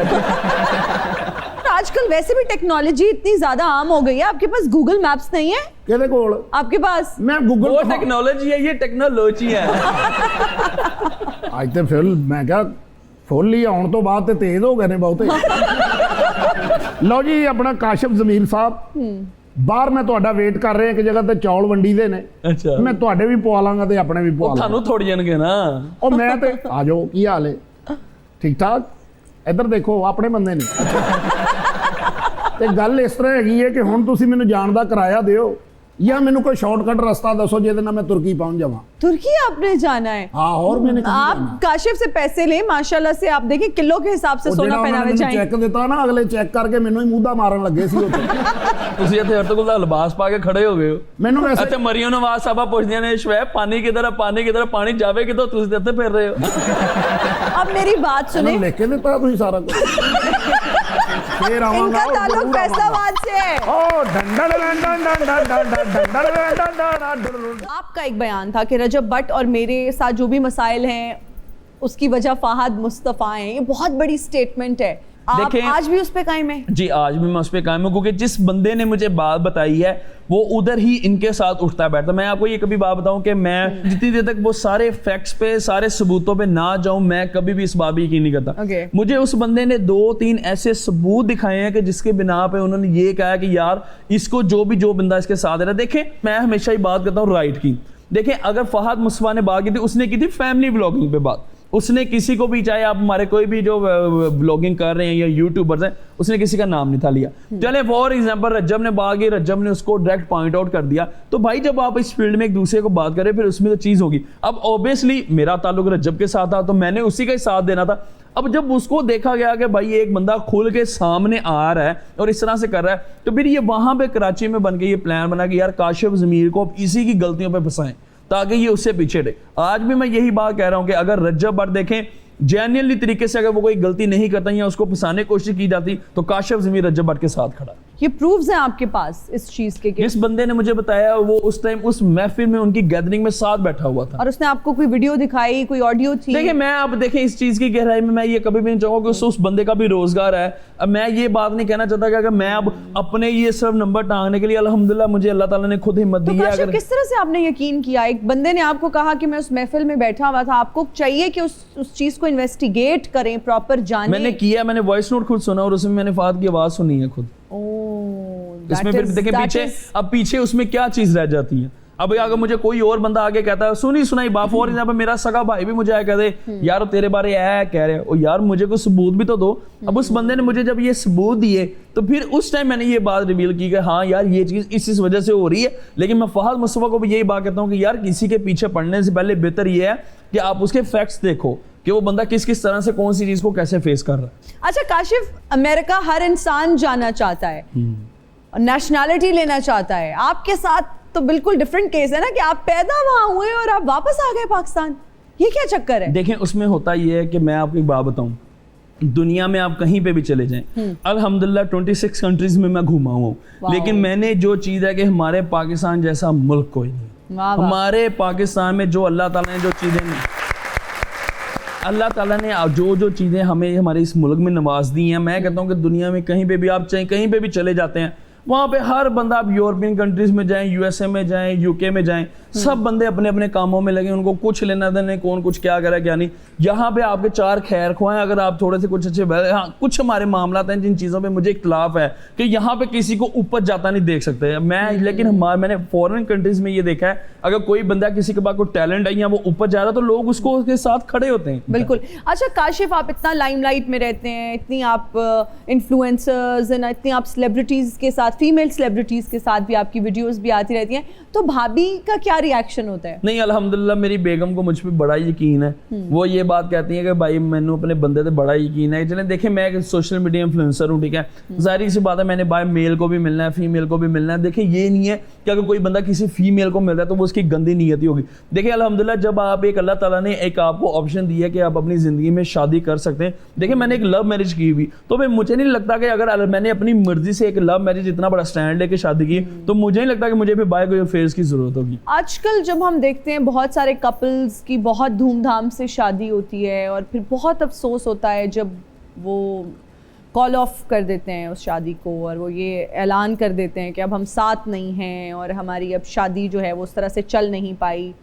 आजकल वैसे भी टेक्नोलॉजी इतनी ज्यादा आम हो गई है, आपके पास गूगल मैप्स नहीं है? ਕਿਹਦੇ ਕੋਲ? आपके पास? मैं गूगल वो टेक्नोलॉजी है, ये टेक्नोलॉजी है। ਅੱਜ ਤੇ ਫਿਰ ਮੈਂ ਕਿਹਾ ਫੁੱਲ ਹੀ ਆਉਣ ਤੋਂ ਬਾਅਦ ਤੇ ਤੇਜ਼ ਹੋ ਗਏ ਨੇ ਬਹੁਤੇ। ਲਓ ਜੀ ਆਪਣਾ ਕਾਸ਼ਿਫ ਜ਼ਮੀਰ ਸਾਹਿਬ ਬਾਹਰ ਮੈਂ ਤੁਹਾਡਾ ਵੇਟ ਕਰ ਰਿਹਾ, ਇੱਕ ਜਗ੍ਹਾ ਤੇ ਚੌਲ ਵੰਡੀ ਦੇ ਨੇ, ਅੱਛਾ, ਮੈਂ ਤੁਹਾਡੇ ਵੀ ਪਵਾ ਲਾਂਗਾ ਤੇ ਆਪਣੇ ਵੀ ਪਵਾ ਲਾਂਗਾ। ਤੁਹਾਨੂੰ ਥੋੜੀ ਜਾਣਗੇ ਨਾ। ਉਹ ਮੈਂ ਤੇ ਆ ਜਾਓ, ਕੀ ਹਾਲ ਹੈ? ਠੀਕ ਠਾਕ। ਇੱਧਰ ਦੇਖੋ ਆਪਣੇ ਬੰਦੇ ਨੇ। ਤੇ ਗੱਲ ਇਸ ਤਰ੍ਹਾਂ ਹੈਗੀ ਹੈ ਕਿ ਹੁਣ ਤੁਸੀਂ ਮੈਨੂੰ ਜਾਣ ਦਾ ਕਿਰਾਇਆ ਦਿਓ ਜਾਂ ਮੈਨੂੰ ਕੋਈ ਸ਼ਾਰਟਕਟ ਰਸਤਾ ਦੱਸੋ ਜਿਹਦੇ ਨਾਲ ਮੈਂ ਤੁਰਕੀ ਪਹੁੰਚ ਜਾਵਾਂ। तुर्की आपने जाना है? हाँ, और मैंने कहीं आप जाना है। काशिफ से पैसे ले, माशाल्लाह से आप देखिए किलो के हिसाब से सोना पहनावे चाहिए। ਚੈੱਕ ਦਿੱਤਾ ਨਾ, ਅਗਲੇ ਚੈੱਕ ਕਰਕੇ ਮੈਨੂੰ ਹੀ ਮੂੰਹ ਮਾਰਨ ਲੱਗੇ ਸੀ ਉੱਥੇ। ਤੁਸੀਂ ਇੱਥੇ ਅਰਤਗੁਲ ਦਾ ਲਿਬਾਸ ਪਾ ਕੇ ਖੜੇ ਹੋ ਗਏ ਹੋ। ਮੈਨੂੰ ਵੈਸੇ ਇੱਥੇ ਮਰੀਓ ਨਵਾਜ਼ ਸਾਹਿਬਾ ਪੁੱਛਦੀਆਂ ਨੇ ਸ਼ਵੈਬ ਪਾਣੀ ਕਿਧਰ ਹੈ, ਪਾਣੀ ਕਿਧਰ ਹੈ, ਪਾਣੀ ਜਾਵੇ ਕਿਦੋਂ, ਤੁਸੀਂ ਤੇ ਇੱਥੇ ਫਿਰ ਰਹੇ ਹੋ। अब मेरी बात सुने, ਲਿਖ ਕੇ ਦਿੱਤਾ ਤੁਸੀਂ ਸਾਰਾ ਕੁਝ। ਫੇਰ ਆਵਾਂਗਾ। इनका ताल्लुक फैसलाबाद से है। ਓ ਡੰਡੜ ਡੰਡੜ ਡੰਡੜ ਡੰਡੜ ਡੰਡੜ। आपका एक बयान था कि रजब भट्ट और मेरे साथ जो भी मसाइल हैं उसकी वजह फहद मुस्तफ़ा है, ये बहुत बड़ी स्टेटमेंट है। आप देखें, आज भी उस पे कायम है? जी आज भी मैं उस पर कायम हूँ, क्योंकि जिस बंदे ने मुझे बात बताई है वो उधर ही इनके साथ उठता बैठता। मैं आपको ये कभी बात बताऊं कि मैं जितनी देर तक वो सारे फैक्ट्स पे, सारे सबूतों पे ना जाऊं, मैं कभी भी इस बात पे यकीन नहीं करता। Okay. मुझे उस बंदे ने 2-3 ऐसे सबूत दिखाए हैं कि जिसके बिना पे उन्होंने ये कहा कि यार इसको जो बंदा इसके साथ है ना। देखें मैं हमेशा ही बात करता हूँ राइट की। देखें अगर फहद मुस्तफा ने बात की थी, उसने की थी फैमिली व्लॉगिंग पे बात। उसने किसी को भी, चाहे आप हमारे कोई भी जो व्लॉगिंग कर रहे हैं या यूट्यूबर्स हैं, उसने किसी का नाम नहीं था लिया। चले फॉर एग्जांपल रज्जब ने बात की, रज्जब ने उसको डायरेक्ट पॉइंट आउट कर दिया। तो भाई जब आप इस फील्ड में एक दूसरे को बात करें फिर उसमें तो चीज़ होगी। अब ऑब्वियसली मेरा ताल्लुक रज्जब के साथ था तो मैंने उसी का ही साथ देना था। अब जब उसको देखा गया कि भाई एक बंदा खुल के सामने आ रहा है और इस तरह से कर रहा है, तो फिर ये वहां पे कराची में बन के ये प्लान बना कि यार काशिफ ज़मीर को अब इसी की गलतियों पे फंसाएं ताकि ये उससे पीछे रहे। आज भी मैं यही बात कह रहा हूं कि अगर रज्जब भट्ट देखें जेन्युइनली तरीके से अगर वो कोई गलती नहीं करता या उसको फंसाने की कोशिश की जाती तो काशिफ ज़मीर रज्जब भट्ट के साथ खड़ा। ये प्रूफ्स हैं आपके पास इस चीज के? जिस बंदे ने मुझे बताया वो उस टाइम उस महफिल में उनकी गैदरिंग में साथ बैठा हुआ था। और उसने आपको कोई वीडियो दिखाई, कोई ऑडियो थी? देखिए मैं अब देखें इस चीज की गहराई में मैं ये कभी भी नहीं चाहूंगा कि उस बंदे का भी रोजगार है। अब मैं ये बात नहीं कहना चाहता कि अगर मैं अब अपने ये सिर्फ नंबर टांगने के लिए, अल्हम्दुलिल्लाह मुझे अल्लाह ताला ने खुद हिम्मत दी है। काशिफ अगर किस तरह से आपने यकीन किया? एक बंदे ने आपको कहा कि मैं उस महफिल में बैठा हुआ था, आपको चाहिए कि उस चीज को इन्वेस्टिगेट करें, प्रॉपर जाने। मैंने किया, मैंने वॉइस नोट खुद सुना और उसमें मैंने फहद की आवाज सुनी है खुद। इसमें फिर देखें पीछे अब पीछे उसमें क्या चीज रह जाती है। अब अगर मुझे कोई और बंदा आगे कहता है सुनी सुनाई बात, फॉर एग्जाम्पल मेरा सगा भाई भी मुझे आया कहते यार तेरे बारे है कह रहे हो यार, मुझे कोई सबूत भी तो दो। अब उस बंदे ने मुझे जब ये सबूत दिए तो फिर उस टाइम मैंने ये बात रिवील की कि हाँ यार ये चीज इस वजह से हो रही है। लेकिन मैं फहद मुस्तफा को भी यही बात कहता हूँ कि यार किसी के पीछे पड़ने से पहले बेहतर ये है कि आप उसके फैक्ट्स देखो कि वो बंदा किस किस तरह से कौन सी चीज को कैसे फेस कर रहा है। अच्छा काशिफ, अमेरिका हर इंसान जाना चाहता है, नेशनैलिटी लेना चाहता है। आपके साथ तो बिल्कुल डिफरेंट केस है ना कि आप पैदा वहां हुए और आप वापस आ गए पाकिस्तान, ये क्या चक्कर है? देखें उसमें होता ये है कि मैं आपको एक बात बताऊं, दुनिया में आप कहीं पे भी चले जाएं, अल्हम्दुलिल्लाह 26 कंट्रीज में मैं घूमा हुआ हूँ, लेकिन मैंने जो चीज़ है कि हमारे पाकिस्तान जैसा मुल्क कोई नहीं। हमारे पाकिस्तान में जो अल्लाह ताला ने जो चीज़ें अल्लाह ताला ने जो चीज़ें हमें हमारे इस मुल्क में नवाज दी हैं, मैं कहता हूँ कि दुनिया में कहीं पे भी आप चाहे कहीं पे भी चले जाते हैं, वहाँ पे हर बंदा, आप यूरोपियन कंट्रीज में जाएं, यूएसए में जाएं, यूके में जाएं, सब बंदे अपने अपने कामों में लगे, उनको कुछ लेना देना नहीं, कौन कुछ क्या करे क्या नहीं। यहाँ पे आपके चार खैर खुआएं, अगर आप थोड़े से कुछ अच्छे, हाँ कुछ हमारे मामला हैं जिन चीज़ों पे मुझे इख्तलाफ है कि यहाँ पे किसी को ऊपर जाता नहीं देख सकते मैं, लेकिन मैंने फॉरेन कंट्रीज में ये देखा है अगर कोई बंदा किसी के पास कोई टैलेंट है या वो ऊपर जा रहा है तो लोग उसको उसके साथ खड़े होते हैं। बिल्कुल। अच्छा काशिफ, आप इतना लाइमलाइट में रहते हैं, इतनी आप इन्फ्लुएंसर्स इतनी आप सेलिब्रिटीज के साथ फीमेल सेलिब्रिटीज के साथ भी आपकी वीडियोस भी आती रहती हैं, तो भाभी का क्या रिएक्शन होता है? नहीं अल्हम्दुलिल्लाह मेरी बेगम को मुझ पे बड़ा यकीन है। वो ये बात कहती है कि भाई मैंने अपने बंदे पे बड़ा यकीन है। चले देखें मैं एक सोशल मीडिया इन्फ्लुएंसर हूँ, ठीक है, जाहिर सी बात है मैंने भाई मेल को भी मिलना है, फीमेल को भी मिलना है। देखिए ये नहीं है कि अगर कोई बंदा किसी फीमेल को मिल रहा है तो वो उसकी गंदी नीयती होगी। देखिए अल्हम्दुलिल्लाह जब आप एक अल्लाह ताला ने एक आपको ऑप्शन दिया कि आप अपनी ज़िंदगी में शादी कर सकते हैं। देखिए मैंने एक लव मैरिज की हुई, तो फिर मुझे नहीं लगता कि अगर मैंने अपनी मर्जी से एक लव मैरिज इतना बड़ा स्टैंड लेके शादी की तो मुझे नहीं लगता कि मुझे फिर बाय कोई अफेयर्स की ज़रूरत होगी। आजकल जब हम देखते हैं बहुत सारे कपल्स की बहुत धूमधाम से शादी होती है और फिर बहुत अफसोस होता है जब वो कॉल ऑफ कर देते हैं उस शादी को और वो ये ऐलान कर देते हैं कि अब हम साथ नहीं हैं और हमारी अब शादी जो है वो उस तरह से चल नहीं पाई।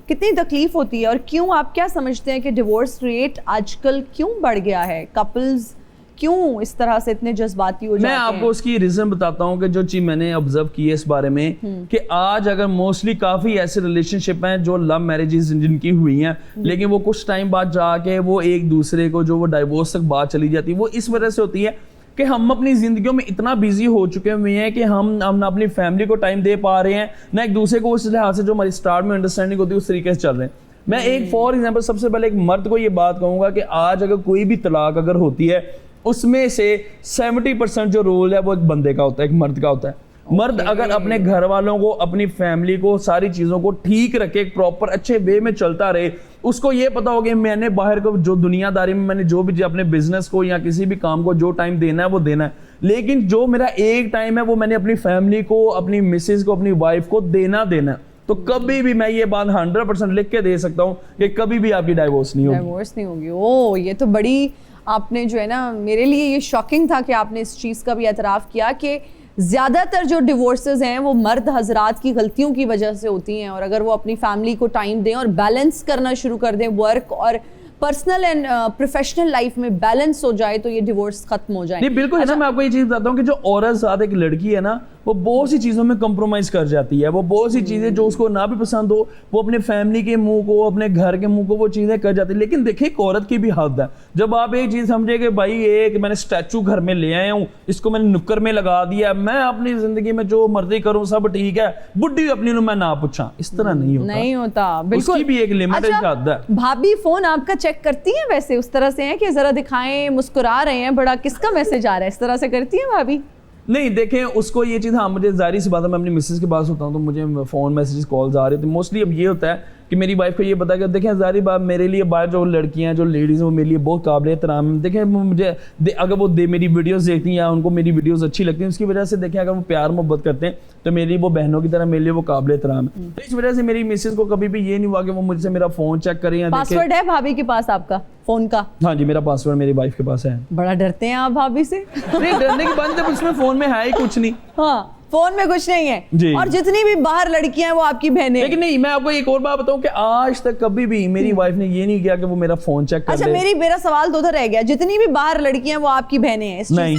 कितनी तकलीफ होती है और क्यों, आप क्या समझते हैं कि डिवोर्स रेट आजकल क्यों बढ़ गया है? कपल्स क्यों इस तरह से इतने जज्बाती हो जाते हैं? मैं आपको उसकी रीजन बताता हूँ कि जो चीज मैंने ऑब्जर्व की है इस बारे में कि आज अगर मोस्टली काफी ऐसे रिलेशनशिप हैं जो लव मैरिजेस जिनकी हुई हैं लेकिन वो कुछ टाइम बाद जाके वो एक दूसरे को जो वो डाइवोर्स तक बात चली जाती है, वो इस वजह से होती है कि हम अपनी जिंदगियों में इतना बिजी हो चुके हुए हैं कि हम ना अपनी फैमिली को टाइम दे पा रहे हैं ना एक दूसरे को उस लिहाज से जो हमारी स्टार्ट में अंडरस्टैंडिंग होती है उस तरीके से चल रहे हैं। मैं एक फॉर एग्जाम्पल सबसे पहले एक मर्द को ये बात कहूंगा कि आज अगर कोई भी तलाक अगर होती है उसमें से 70% जो रोल है वो एक बंदे का होता है, एक मर्द का होता है। मर्द अगर अपने घर वालों को, अपनी फैमिली को, सारी चीजों को ठीक रखे, एक प्रॉपर अच्छे वे में चलता रहे, उसको ये पता हो कि मैंने बाहर को जो दुनियादारी में मैंने जो भी अपने बिजनेस को या किसी भी काम को जो टाइम देना है वो देना है, लेकिन जो मेरा एक टाइम है वो मैंने अपनी फैमिली को, अपनी मिसेज को, अपनी वाइफ को देना है। तो कभी भी मैं ये बात 100% लिख के दे सकता हूँ कि कभी भी आपकी डाइवोर्स नहीं होगी। ओ ये तो बड़ी, आपने जो है ना, मेरे लिए ये शॉकिंग था कि आपने इस चीज़ का भी एतराफ़ किया कि ज़्यादातर जो डिवोर्सेस हैं वो मर्द हजरात की गलतियों की वजह से होती हैं और अगर वो अपनी फैमिली को टाइम दें और बैलेंस करना शुरू कर दें, वर्क और पर्सनल एंड प्रोफेशनल लाइफ में बैलेंस हो जाए तो ये डिवोर्स खत्म हो जाए। नहीं बिल्कुल है ना। मैं आपको ये चीज बताता हूँ कि जो औरत साथ एक लड़की है ना वो बहुत सी चीजों में कंप्रोमाइज कर जाती है। वो बहुत सी चीजें जो उसको ना भी पसंद हो वो अपने फैमिली के मुंह को, अपने घर के मुंह को वो चीजें कर जाती है। लेकिन देखिए एक औरत की भी हद है। जब आप एक चीज समझे कि भाई एक मैंने स्टैचू घर में ले आया हूँ, इसको मैंने नुक्कर में लगा दिया, मैं अपनी जिंदगी में जो मर्जी करूँ सब ठीक है, बुढ़ी अपनी मैं ना पूछा, इस तरह नहीं होता। बिल्कुल, उसकी भी एक लिमिट है, हद है। भाभी फोन आपका चेक करती है वैसे उस तरह से है कि जरा दिखाएं, मुस्कुरा रहे हैं, बड़ा किसका मैसेज आ रहा है, इस तरह से करती है भाभी? नहीं देखें उसको ये चीज़, हाँ मुझे जाहिर सी बात है मैं अपनी मिसेस के पास होता हूँ तो मुझे फ़ोन मैसेज कॉल्स आ रहे थे। मोस्टली अब ये होता है कि मेरी वाइफ को ये पता है कि देखें जारी बात मेरे लिए बाहर जो लड़कियां जो लेडीज़ हैं वो मेरे लिए बहुत काबिल एहतराम है। देखें मुझे अगर वो मेरी वीडियोस देखती हैं या उनको मेरी वीडियोस अच्छी लगती हैं उसकी वजह से देखें अगर वो प्यार मोहब्बत करते हैं तो मेरी वो बहनों की तरह मेरे लिए वो काबिल एहतराम है। तो इस वजह से मेरी मिसेज को कभी भी ये नहीं हुआ कि वो मुझसे मेरा फ़ोन चेक करें या पासवर्ड है भाभी के पास आपका फ़ोन का? हाँ जी मेरा पासवर्ड मेरी वाइफ के पास है। बड़ा डरते हैं आप भाभी से? नहीं डरने की बात है, उसमें फ़ोन में है ही कुछ नहीं। हाँ फोन में कुछ नहीं है और जितनी भी बाहर लड़कियां हैं वो आपकी बहनें। लेकिन नहीं मैं आपको एक और बात बताऊं कि आज तक कभी भी मेरी वाइफ ने ये नहीं किया कि वो मेरा फोन चेक कर ले। अच्छा मेरा सवाल तो उधर रह गया, जितनी भी बाहर लड़कियां हैं वो आपकी बहनें हैं? नहीं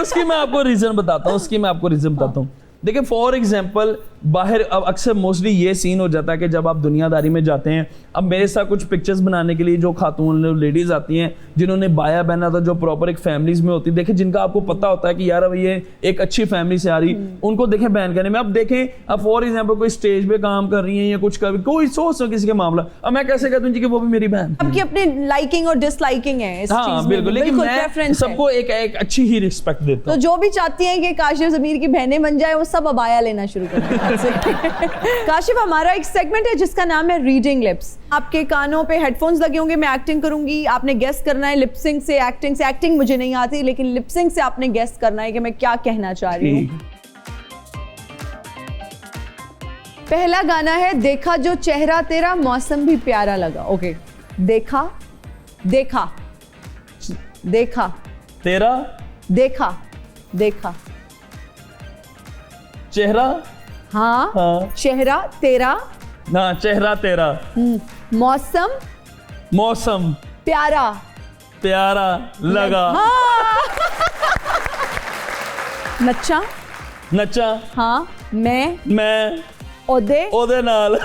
उसकी मैं आपको रीजन बताता हूँ। देखिए फॉर एग्जाम्पल बाहर अब अक्सर मोस्टली ये सीन हो जाता है कि जब आप दुनियादारी में जाते हैं, अब मेरे साथ कुछ पिक्चर्स बनाने के लिए जो खातून लेडीज आती हैं जिन्होंने बाया बहना था जो प्रॉपर एक फैमिलीज में होती है, देखें जिनका आपको पता होता है कि यार अब ये एक अच्छी फैमिली से आ रही, उनको देखें बहन करने में। अब देखें अब फॉर एग्जाम्पल कोई स्टेज पे काम कर रही है या कुछ कर, कोई सोच किसी का मामला, अब मैं कैसे कहता हूँ कि वो भी मेरी बहन। आपकी अपनी लाइकिंग और डिसलाइकिंग है। हाँ बिल्कुल, लेकिन मैं सबको एक अच्छी ही रिस्पेक्ट देता हूँ। तो जो भी चाहती हैं कि काशिफ ज़मीर की बहनें बन जाए वो सब अब आया लेना शुरू कर। काशिफ हमारा एक सेगमेंट है जिसका नाम है रीडिंग लिप्स। आपके कानों पे हेडफोन्स लगे होंगे, मैं एक्टिंग करूंगी, आपने गेस करना है लिपसिंग से, एक्टिंग मुझे नहीं आती लेकिन लिपसिंग से आपने गेस करना है कि मैं क्या कहना चाह रही हूँ। पहला गाना है देखा जो चेहरा तेरा मौसम भी प्यारा लगा। ओके देखा देखा देखा तेरा देखा देखा चेहरा, हाँ, हाँ चेहरा तेरा, ना चेहरा तेरा, मौसम मौसम प्यारा प्यारा लगा, हाँ। नच्चा नच्चा, हाँ मैं ओदे नाल,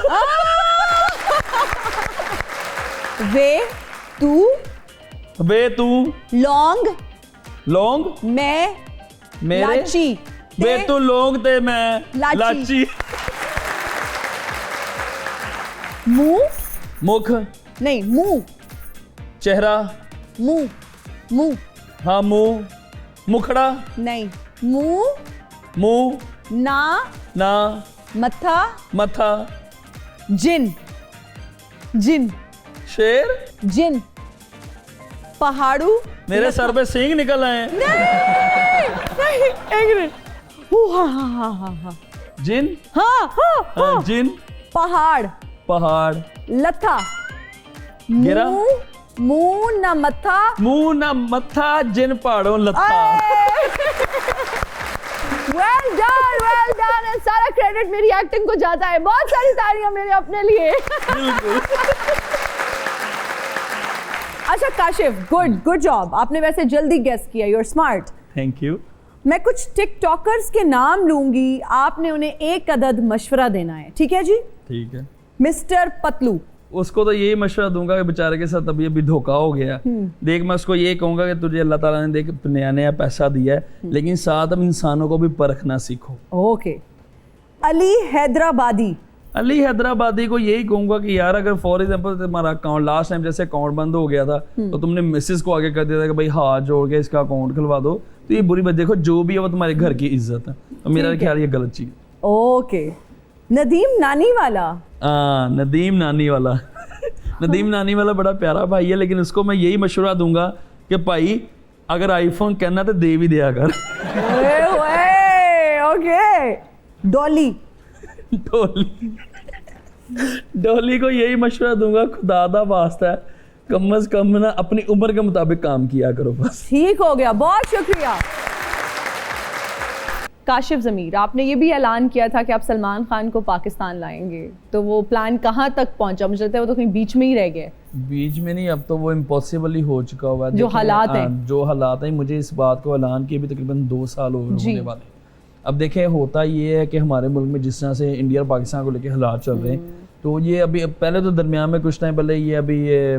वे तू लौंग लौंग मैं मेरे लाची बे ते तू लौंग ते मैं लाची। लाची मुंह मुख नहीं मुंह चेहरा मुंह मुंह हाँ मुंह मुखड़ा नहीं मुंह मुंह ना ना मत्था मथा जिन जिन शेर जिन पहाड़ू मेरे सर पे सींग निकल आए हैं। नहीं एक मिनट हाँ हाँ हाँ हाँ हाँ जिन हाँ हाँ हाँ जिन पहाड़ पहाड़ लथा गिरा? मुंह ना मत्था मुंह ना मथा जिन पहाड़ों लत्ता वेल डन एंड सारा क्रेडिट मेरी एक्टिंग को जाता है। बहुत सारी तालियां मेरे अपने लिए। अच्छा काशिफ, गुड जॉब, आपने वैसे जल्दी गेस किया, you are smart. Thank you. मैं कुछ टिकटॉकर्स के नाम लूंगी, आपने उन्हें एक अदद मशवरा देना है, ठीक है जी? ठीक है। मिस्टर पतलू, उसको तो यही मशवरा दूंगा कि बेचारे के साथ अभी धोखा हो गया। देख मैं उसको ये कहूंगा कि तुझे अल्लाह ताला ने देख नया नया पैसा दिया है, लेकिन साथ हम इंसानों को भी परखना सीखो। ओके। अली हैदराबादी, अली हैदराबादी को यही कहूंगा कि यार अगर फॉर एग्जांपल तुम्हारा अकाउंट लास्ट टाइम जैसे अकाउंट बंद हो गया था तो तुमने मिसेस को आगे कर दिया था कि भाई हाथ जोड़ के इसका अकाउंट खुलवा दो, तो ये बुरी बात, देखो जो भी है वो तुम्हारे घर की इज्जत है, तो मेरा ख्याल ये गलत चीज। ओके। नदीम नानी वाला, नदीम नानी वाला नदीम नानी वाला बड़ा प्यारा भाई है, लेकिन उसको मैं यही मशवरा दूंगा कि भाई अगर आईफोन कहना तो दे भी दिया कर। ओके। डॉली, डॉली को यही मशवरा दूंगा, खुदा दा वास्ता है कम से कम ना अपनी उम्र के मुताबिक काम किया करो बस। ठीक हो गया, बहुत शुक्रिया। काशिफ ज़मीर, आपने ये भी ऐलान किया था कि आप सलमान खान को पाकिस्तान लाएंगे, तो वो प्लान कहाँ तक पहुंचा? मुझे लगता है वो तो कहीं बीच में ही रह गए। बीच में नहीं, अब तो वो इम्पॉसिबल ही हो चुका हुआ है। जो हालात हैं, जो हालात हैं, मुझे इस बात को ऐलान किए भी तकरीबन 2 साल होने वाले। अब देखें होता ये है कि हमारे मुल्क में जिस तरह से इंडिया और पाकिस्तान को लेके हालात चल रहे हैं, तो ये अभी पहले तो दरमियान में कुछ टाइम पहले ये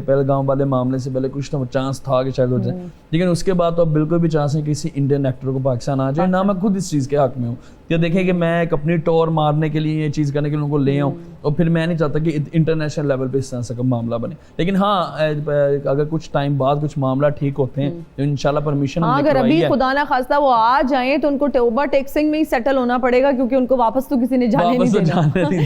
पहलगाम वाले मामले से पहले कुछ चांस था कि शायद हो जाए, लेकिन उसके बाद तो अब बिल्कुल भी चांस है किसी इंडियन एक्टर को पाकिस्तान आ जाए ना। मैं खुद इस चीज़ के हक में हूँ कि देखें कि मैं एक अपनी टोर मारने के लिए ये चीज़ करने के लिए उनको ले आऊँ, और फिर मैं नहीं चाहता कि इंटरनेशनल लेवल पे इस तरह से मामला बने। लेकिन हाँ, अगर कुछ टाइम बाद कुछ मामला ठीक होते हैं तो इंशाल्लाह परमिशन अगर अभी खुदा ना खास्ता वो आ जाए तो उनको ओवर टैक्सिंग में ही सेटल होना पड़ेगा, क्योंकि उनको वापस तो किसी ने जाने नहीं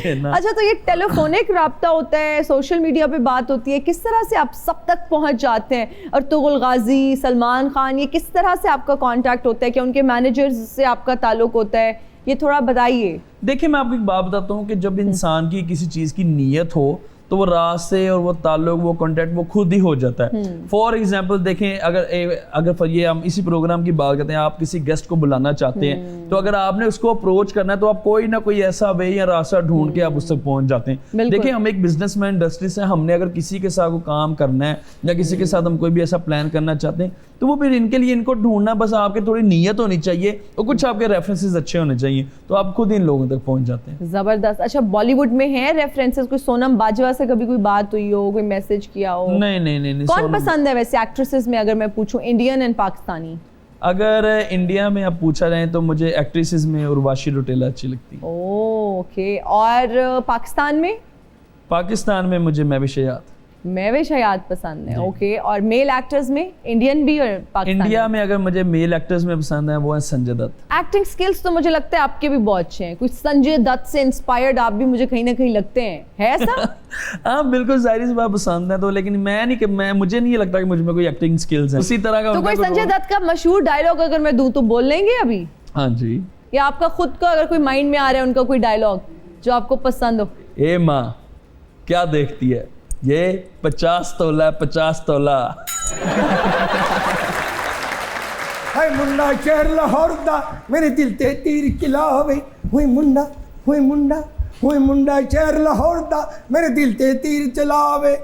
देना। अच्छा, तो ये टेलीफोनिक रब्ता होता है, सोशल मीडिया पे बात होती है, किस तरह से आप सब तक पहुंच जाते हैं? अर्तुगरुल गाजी, सलमान खान, ये किस तरह से आपका कांटेक्ट होता है? क्या उनके मैनेजर्स से आपका ताल्लुक होता है? ये थोड़ा बताइए। देखिए मैं आपको एक बात बताता हूँ कि जब इंसान की किसी चीज़ की नीयत हो तो वो रास्ते और वो ताल्लुक, वो कॉन्टेक्ट वो खुद ही हो जाता है। फॉर एग्जांपल देखें, अगर ये हम इसी प्रोग्राम की बात करते हैं, आप किसी गेस्ट को बुलाना चाहते हैं, तो अगर आपने उसको अप्रोच करना है तो आप कोई ना कोई ऐसा वे या रास्ता ढूंढ के आप उस तक पहुंच जाते हैं। देखिए हम एक बिजनेसमैन इंडस्ट्री से, हमने अगर किसी के साथ को काम करना है या किसी के साथ हम कोई भी ऐसा प्लान करना चाहते हैं, तो वो फिर इनके लिए इनको ढूंढना, बस आपके थोड़ी नीयत होनी चाहिए और कुछ आपके रेफरेंसेस अच्छे होने चाहिए, तो आप खुद इन लोगों तक पहुंच जाते हैं। जबरदस्त। अच्छा, बॉलीवुड में है रेफरेंसेस? कोई सोनम बाजवा से कभी कोई बात हुई हो, कोई मैसेज किया हो? नहीं। कौन पसंद है वैसे एक्ट्रेसेस में, अगर मैं पूछूं, इंडियन एंड पाकिस्तानी? अगर इंडिया में आप पूछा रहे तो मुझे एक्ट्रेसेस में उर्वशी रौटेला अच्छी लगती है। ओके। और पाकिस्तान में? पाकिस्तान में मुझे महविश हयात पसंद है। ओके। और मेल एक्टर्स में, इंडियन भी और पाकिस्तानी? इंडिया में अगर मुझे मेल एक्टर्स में पसंद है वो है संजय दत्त। एक्टिंग स्किल्स तो मुझे लगता है आपके भी बहुत अच्छे हैं, कुछ संजय दत्त से इंस्पायर्ड आप भी मुझे कहीं ना कहीं लगते हैं, है ऐसा? हाँ बिल्कुल, जाहिर सी बात पसंद है तो, लेकिन मुझे नहीं लगता कि मुझ में कोई एक्टिंग स्किल्स हैं उसी तरह का। तो कोई संजय दत्त का मशहूर डायलॉग अगर मैं दूं तो बोल लेंगे अभी? हाँ जी। या आपका खुद का अगर कोई माइंड में आ रहा है उनका कोई डायलॉग जो आपको पसंद हो? ए माँ क्या देखती है, ये 50 तोला 50 तोला। हाय मुंडा शहर लाहौर दा मेरे दिल ते तीर किला होवे, होए मुंडा होए मुंडा होए मुंडा शहर लाहौर दा मेरे दिल ते तीर चलावे,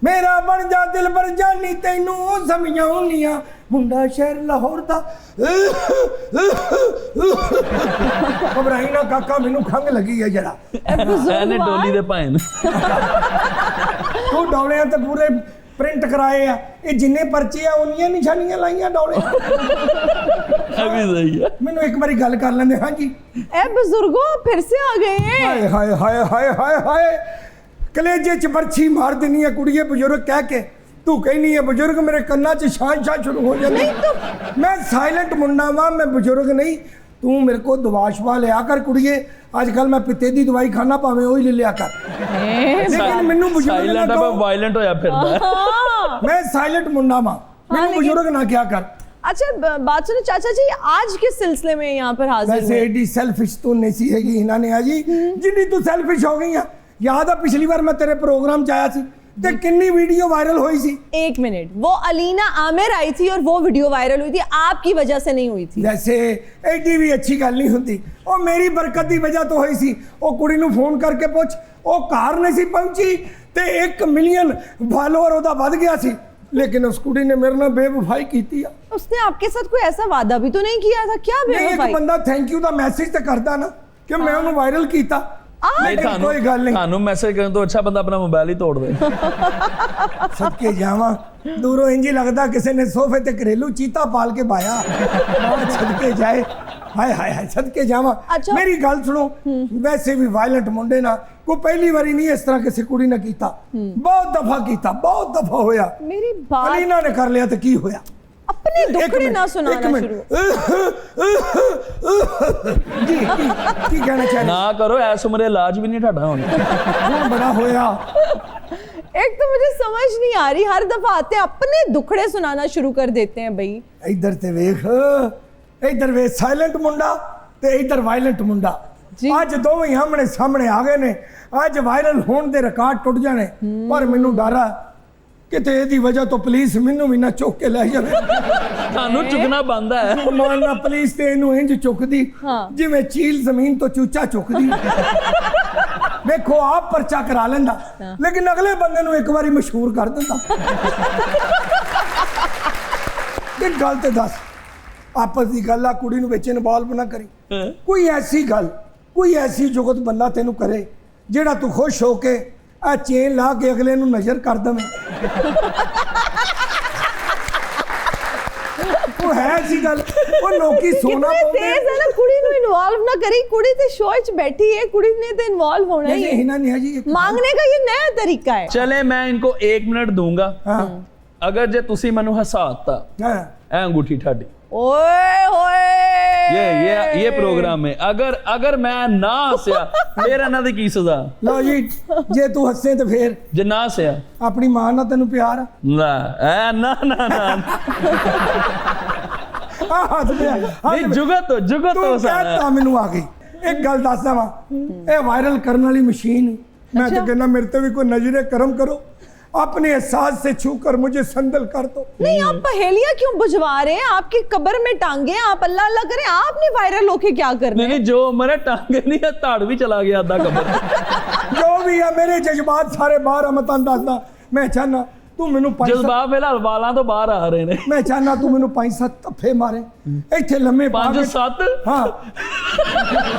मेरा बन जा दिल बन जानी तैनू समझाउनिया, मुंडा शहर लाहौर दा। घबराई ना काका, मैनू खंग लगी है जरा। डोली दे पाइन तू डौले ते पूरे ਪ੍ਰਿੰਟ ਕਰਾਏ ਆ, ਇਹ ਜਿੰਨੇ ਪਰਚੇ ਆ ਉਨੀਆਂ ਨਿਸ਼ਾਨੀਆਂ ਲਾਈਆਂ ਡੌਲੇ। अभी सही है। ਮੈਨੂੰ ਇੱਕ ਵਾਰੀ ਗੱਲ ਕਰ ਲੈਂਦੇ। ਹਾਂਜੀ ए बुजुर्गों फिर से आ गए हैं। ਹਾਏ ਹਾਏ ਹਾਏ ਹਾਏ ਹਾਏ ਹਾਏ, ਕਲੇਜੇ 'ਚ ਬਰਛੀ ਮਾਰ ਦਿੰਨੀ ਆ ਕੁੜੀਏ ਬਜ਼ੁਰਗ ਕਹਿ ਕੇ। ਤੂੰ ਕਹਿਨੀ ਹੈ ਬਜ਼ੁਰਗ, ਮੇਰੇ ਕੰਨਾਂ 'ਚ ਛਾਂ ਸ਼ੁਰੂ ਹੋ ਜਾਂਦੀ। ਮੈਂ ਸਾਇਲੈਂਟ ਮੁੰਡਾ ਵਾਂ, ਮੈਂ ਬਜ਼ੁਰਗ ਨਹੀਂ। ਤੂੰ ਮੇਰੇ ਕੋਲ ਦਵਾ ਸ਼ਵਾ ਲਿਆ ਕਰ ਕੁੜੀਏ। ਅੱਜ ਕੱਲ ਮੈਂ ਪਿੱਤੇ ਦੀ ਦਵਾਈ ਖਾਣਾ, ਭਾਵੇਂ ਉਹ ਹੀ ਲੈ ਲਿਆ ਕਰ। ਲੇਕਿਨ ਮੈਨੂੰ ਬਜ਼ੁਰਗ ਨਾ साइलेंट है ਕਹੋ। पर वायलेंट होया फिरदा है। हाँ। ਮੈਂ ਸਾਇਲੈਂਟ ਮੁੰਡਾ ਵਾਂ, ਮੈਨੂੰ लेकिन- ਬਜ਼ੁਰਗ ਨਾ ਕਿਹਾ ਕਰ। अच्छा बात सुनो चाचा जी, आज किस सिलसिले में यहाँ पर हाजिर ਵੈਸੇ हुए? ਏਡੀ ਸੈਲਫਿਸ਼ ਤੂੰ ਨਹੀਂ ਸੀ ਹੈਗੀ ਇਹਨਾਂ ਨੇ ਆ ਜੀ, ਜਿੰਨੀ ਤੂੰ ਸੈਲਫਿਸ਼ ਹੋ ਗਈ ਆ। ਯਾਦ ਆ ਪਿਛਲੀ ਵਾਰ ਮੈਂ ਤੇਰੇ ਪ੍ਰੋਗਰਾਮ 'ਚ ਆਇਆ ਸੀ ਤੇ ਕਿੰਨੀ ਵੀਡੀਓ ਵਾਇਰਲ ਹੋਈ ਸੀ। एक मिनट, वो अलीना आमिर आई थी और वो वीडियो वायरल हुई थी, आपकी वजह से नहीं हुई थी। ਵੈਸੇ ਐਡੀ ਵੀ ਅੱਛੀ ਗੱਲ ਨਹੀਂ ਹੁੰਦੀ। ਉਹ ਮੇਰੀ ਬਰਕਤ ਦੀ ਵਜ੍ਹਾ ਤੋਂ ਹੋਈ ਸੀ। ਉਹ ਕੁੜੀ ਨੂੰ ਫੋਨ ਕਰਕੇ ਪੁੱਛ, ਉਹ ਘਰ ਨਹੀਂ ਸੀ ਪਹੁੰਚੀ ਤੇ 1 ਮਿਲੀਅਨ ਫਾਲੋਅਰ ਉਹਦਾ ਵੱਧ ਗਿਆ ਸੀ। ਲੇਕਿਨ ਉਸ ਕੁੜੀ ਨੇ ਮੇਰੇ ਨਾਲ ਬੇਵਫਾਈ ਕੀਤੀ ਆ। उसने आपके साथ कोई ऐसा वादा भी तो नहीं किया था क्या? ਨਹੀਂ, ਇੱਕ बेवफाई? ਬੰਦਾ ਥੈਂਕ ਯੂ ਦਾ ਮੈਸੇਜ ਤੇ ਕਰਦਾ ਨਾ ਕਿ ਮੈਂ ਉਹਨੂੰ ਵਾਇਰਲ ਕੀਤਾ। नहीं ਲੇਕਿਨ ਕੋਈ ਗੱਲ ਨਹੀਂ। थानू मैसेज करें तो अच्छा बंदा अपना मोबाइल ही तोड़ दे। ਸਦਕੇ ਜਾਵਾਂ, ਦੂਰੋਂ ਇੰਜ ਹੀ ਲੱਗਦਾ ਕਿਸੇ ਨੇ ਸੋਫੇ ਤੇ ਘਰੇਲੂ ਚੀਤਾ ਪਾਲ ਕੇ ਬਾਇਆ। ਸਦਕੇ ਜਾਏ, ਹਾਏ ਹਾਏ ਹਾਏ, ਸਦਕੇ ਜਾਵਾਂ। ਅੱਛਾ। ਮੇਰੀ ਗੱਲ ਸੁਣੋ, ਵੈਸੇ ਵੀ ਵਾਇਲੈਂਟ ਮੁੰਡੇ ਨਾਲ ਕੋਈ ਪਹਿਲੀ ਵਾਰੀ ਨਹੀਂ ਇਸ ਤਰ੍ਹਾਂ ਕਿਸੇ ਕੁੜੀ ਨੇ ਕੀਤਾ। ਬਹੁਤ ਦਫਾ ਕੀਤਾ, ਬਹੁਤ ਦਫਾ ਹੋਇਆ। मेरी बात ਅਲੀਨਾ ਨੇ ਕਰ ਲਿਆ ਤੇ ਕੀ ਹੋਇਆ? अपने ਇੱਕ दुखड़े ਮਿੰਟ, ना ਇੱਕ सुनाना ਮਿੰਟ। शुरू। ਜੀ ਕੀ ਕਹਿਣਾ ਚਾਹ ना करो ऐस उम्र इलाज भी नहीं ठाडा होना। ਰਿਹਾ? ਬੜਾ ਹੋਇਆ। एक तो मुझे समझ नहीं आ रही, हर दफा आते हैं अपने दुखड़े सुनाना शुरू कर देते हैं भाई। ਇੱਧਰ ਤੇ ਵੇਖ, ਇੱਧਰ ਵੇਖ, ਸਾਇਲੈਂਟ ਮੁੰਡਾ ਤੇ ਇੱਧਰ ਵਾਇਲੈਂਟ ਮੁੰਡਾ। ਜੀ। ਅੱਜ ਦੋਵੇਂ ਹੀ ਆਮਣੇ ਸਾਹਮਣੇ ਆ ਗਏ ਨੇ। ਅੱਜ ਵਾਇਰਲ ਹੋਣ ਦੇ ਰਿਕਾਰਡ ਟੁੱਟ ਜਾਣੇ। ਪਰ ਮੈਨੂੰ ਡਰ ਆ ਕਿਤੇ ਇਹਦੀ ਵਜ੍ਹਾ ਤੋਂ ਪੁਲਿਸ ਮੈਨੂੰ ਵੀ ਨਾ ਚੁੱਕ ਕੇ ਲੈ ਜਾਵੇ। थानू चुकना बंद है। ਮਾਰਨਾ ਪੁਲਿਸ ਤੇ ਇਹਨੂੰ ਇੰਜ ਚੁੱਕਦੀ ਹਾਂ। ਜਿਵੇਂ ਚੀਲ ਜ਼ਮੀਨ ਤੋਂ ਚੂਚਾ ਚੁੱਕਦੀ। ਵੇਖੋ ਆਪ ਪਰਚਾ ਕਰਾ ਲੈਂਦਾ, ਲੇਕਿਨ ਅਗਲੇ ਬੰਦੇ ਨੂੰ ਇੱਕ ਵਾਰੀ ਮਸ਼ਹੂਰ ਕਰ ਦਿੰਦਾ। ਇੱਕ ਗੱਲ ਤੇ ਦੱਸ, ਆਪਸ ਦੀ ਗੱਲ ਆ, ਕੁੜੀ ਨੂੰ ਵਿੱਚ ਇਨਵੋਲਵ ਨਾ ਕਰੀ। ਕੋਈ ਐਸੀ ਗੱਲ, ਕੋਈ ਐਸੀ ਜੁਗਤ ਬੰਦਾ ਤੈਨੂੰ ਕਰੇ ਜਿਹੜਾ ਤੂੰ ਖੁਸ਼ ਹੋ ਕੇ ਆ ਚੇਨ ਲਾ ਕੇ ਅਗਲੇ ਨੂੰ ਨਜ਼ਰ ਕਰ ਦਵੇਂ। ਉਹ ਹੈ ਐਸੀ ਗੱਲ, ਉਹ ਲੋਕੀ ਸੋਨਾ कितने ਪਾਉਂਦੇ। तेज है ना, कुड़ी नु इन्वॉल्व ना करी, कुड़ी ते शो च बैठी है, कुड़ी ने तो इन्वॉल्व होना ही नहीं, है। हिना नहीं है जी, एक- मांगने का ये नया तरीका है। चले मैं इनको 1 मिनट दूंगा। हाँ अगर जे तुसी मैनू हसाता हाँ ए अंगूठी ठाडी। ओए होए ये प्रोग्राम है। अगर मैं ना हसया फिर इन्हां दी की सजा? लो जी, जे तू हसे तो फिर जे ना हसया अपनी मां ना तेन प्यार आ। ना ए ना ना ना हस पिया, हस नहीं पिया। जुगत तू हो कहता मैनू आ गई। एक गल दसदा वा, ये वायरल करने वाली मशीन मैं तो कहना मेरे ते भी कोई नजरे करम करो, अपने एहसास से छू कर मुझे संदल कर दो। नहीं, आप पहेलियां क्यों बुझवा रहे हैं? आपकी कब्र में टांगे, आप अल्लाह अल्लाह करें, आपने वायरल होके क्या करना है? नहीं जो मेरे टांगे नहीं है ताड़ भी चला गया आधा कमर। जो भी है मेरे जज्बात सारे बाहर आ। मैं तुहानू दसदा, मैं चाहना तू मैनू जज्बात फिलहाल वालों तो बाहर आ रहे ने। मैं चाहना तू मैनू 5-7 तफे मारे ਇੱਥੇ ਲੰਮੇ ਪਾ ਕੇ। 5-7 ਹਾਂ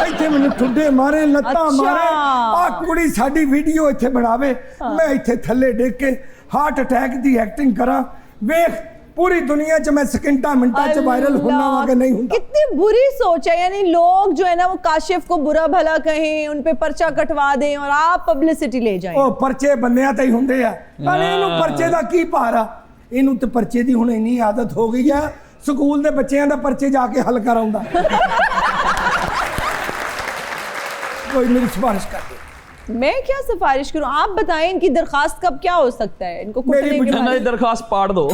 ਇੱਥੇ ਮੈਨੂੰ ਠੁੱਡੇ ਮਾਰੇ, ਲੱਤਾਂ ਅੱਛਾ। ਮਾਰੇ। ਆ ਕੁੜੀ ਸਾਡੀ ਵੀਡੀਓ ਇੱਥੇ ਬਣਾਵੇ, ਮੈਂ ਇੱਥੇ ਥੱਲੇ ਡਿੱਗ ਕੇ ਹਾਰਟ ਅਟੈਕ ਦੀ ਐਕਟਿੰਗ ਕਰਾਂ। ਵੇਖ पूरी दुनिया च मैं सेकंडा मिनटा च वायरल होना वा के नहीं हुंदा। कितनी बुरी सोच है, यानी लोग जो है ना वो काशिफ को बुरा भला कहें, उन पे पर्चा कटवा दें और आप पब्लिसिटी ले जाएं। ਉਹ ਪਰਚੇ ਬੰਦਿਆਂ ਤੇ ਹੀ ਹੁੰਦੇ ਆ। ਨਾਲੇ ਇਹਨੂੰ ਪਰਚੇ ਦਾ ਕੀ ਭਾਰ ਆ? ਇਹਨੂੰ ਤੇ ਪਰਚੇ ਦੀ ਹੁਣ ਇੰਨੀ ਆਦਤ ਹੋ ਗਈ ਆ, ਸਕੂਲ ਦੇ ਬੱਚਿਆਂ ਦਾ ਪਰਚੇ ਜਾ ਕੇ ਹੱਲ ਕਰਾਉਂਦਾ। ਕੋਈ ਮੇਰੀ ਸਿਫਾਰਿਸ਼ ਕਰ ਦੇ। मैं क्या सिफारिश करूं? आप बताएं इनकी दरखास्त कब क्या हो सकता है? इनको मेरी कुटने के इन्हां बाद दी दरखास्त पाड़ दो।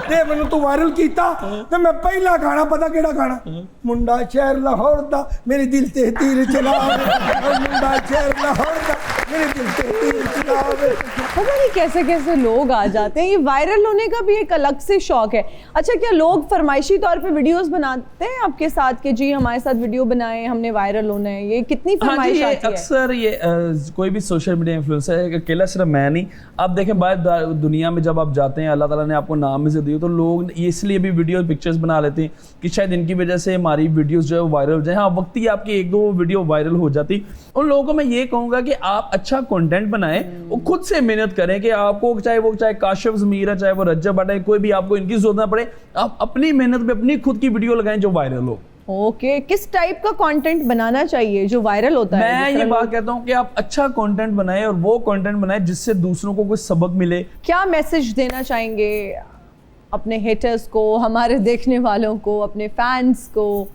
ਤੇ ਮੈਨੂੰ ਤੂੰ ਵਾਇਰਲ ਕੀਤਾ ਤੇ ਮੈਂ ਪਹਿਲਾ ਗਾਣਾ ਪਤਾ ਕਿਹੜਾ ਗਾਣਾ? ਮੁੰਡਾ ਸ਼ਹਿਰ ਲਾਹੌਰ ਦਾ ਮੇਰੇ ਦਿਲ ਤੇ ਤੀਰ ਚਲਾਵੇ, ਮੁੰਡਾ ਸ਼ਹਿਰ ਲਾਹੌਰ ਦਾ ਮੇਰੇ ਦਿਲ ਤੇ ਤੀਰ ਚਲਾਵੇ। पता नहीं कैसे कैसे लोग आ जाते हैं। ये वायरल होने का भी एक अलग से शौक है। अच्छा, क्या लोग फरमाइशी तौर पे वीडियोस बनाते हैं आपके साथ कि जी हमारे साथ वीडियो बनाएं, हमने वायरल होना है? ये कितनी हाँ जी, फरमाइश ये आती है? अक्सर ये कोई भी सोशल मीडिया इन्फ्लुएंसर है, अकेला सिर्फ मैं नहीं। आप देखें बाहर दुनिया में जब आप जाते हैं, अल्लाह ताला ने आपको नाम में से दिए, तो लोग इसलिए भी वीडियो पिक्चर्स बना लेते हैं कि शायद इनकी वजह से हमारी वीडियोस जो है वायरल हो जाए। हाँ, वक्त ही आपकी 1-2 वीडियो वायरल हो जाती। उन लोगों को मैं ये कहूँगा कि आप अच्छा कंटेंट बनाएं, वो खुद से मेहनत मेहनत करें कि आपको चाहे काशिफ ज़मीर है, चाहे वो रज्जब भट्ट है, कोई भी आपको इनकी जरूरत ना पड़े, आप अपनी मेहनत पे अपनी खुद की वीडियो लगाएं जो वायरल हो। ओके, किस टाइप का कंटेंट बनाना चाहिए जो वायरल होता है? मैं ये बात कहता हूँ कि आप अच्छा कंटेंट बनाएं और वो कंटेंट बनाएं जिससे दूसरों को कुछ सबक मिले। क्या मैसेज देना चाहेंगे अपने हेटर्स को, हमारे देखने वालों को, अपने फैंस को?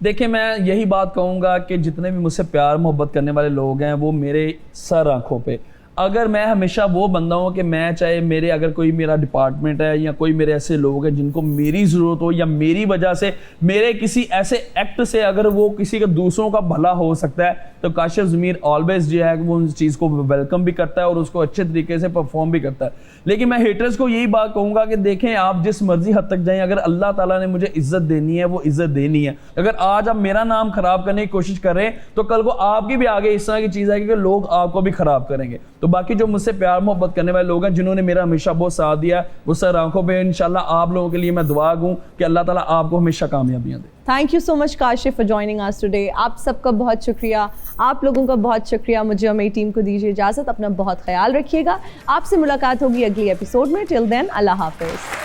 देखिए, मैं यही बात कहूँगा कि जितने भी मुझसे प्यार मोहब्बत करने वाले लोग हैं वो मेरे सर आंखों पे। अगर मैं हमेशा वो बंदा हूँ कि मैं चाहे मेरे अगर कोई मेरा डिपार्टमेंट है या कोई मेरे ऐसे लोग हैं जिनको मेरी ज़रूरत हो या मेरी वजह से मेरे किसी ऐसे एक्ट से अगर वो किसी का दूसरों का भला हो सकता है, तो काशिफ ज़मीर ऑलवेज जो है वो उस चीज़ को वेलकम भी करता है और उसको अच्छे तरीके से परफॉर्म भी करता है। लेकिन मैं हेटर्स को यही बात कहूँगा कि देखें, आप जिस मर्जी हद तक जाएं, अगर अल्लाह ताला ने मुझे इज्जत देनी है वो इज्जत देनी है। अगर आज आप मेरा नाम खराब करने की कोशिश कर रहे हैं तो कल को आपकी भी आगे इस तरह की चीज़ आएगी कि लोग आपको भी खराब करेंगे। तो बाकी जो मुझसे प्यार मोहब्बत करने वाले लोग हैं जिन्होंने मेरा हमेशा बहुत साथ दिया, वो सर आंखों पे इंशाल्लाह आप लोगों के लिए मैं दुआ दूं कि अल्लाह ताला आपको हमेशा कामयाबियां दे। Thank you so much Kashif for joining us today. आप सबका बहुत शुक्रिया, आप लोगों का बहुत शुक्रिया। मुझे और मेरी टीम को दीजिए इजाज़त, अपना बहुत ख्याल रखिएगा। आपसे मुलाकात होगी अगली एपिसोड में। टिल देन, अल्लाह हाफिज़।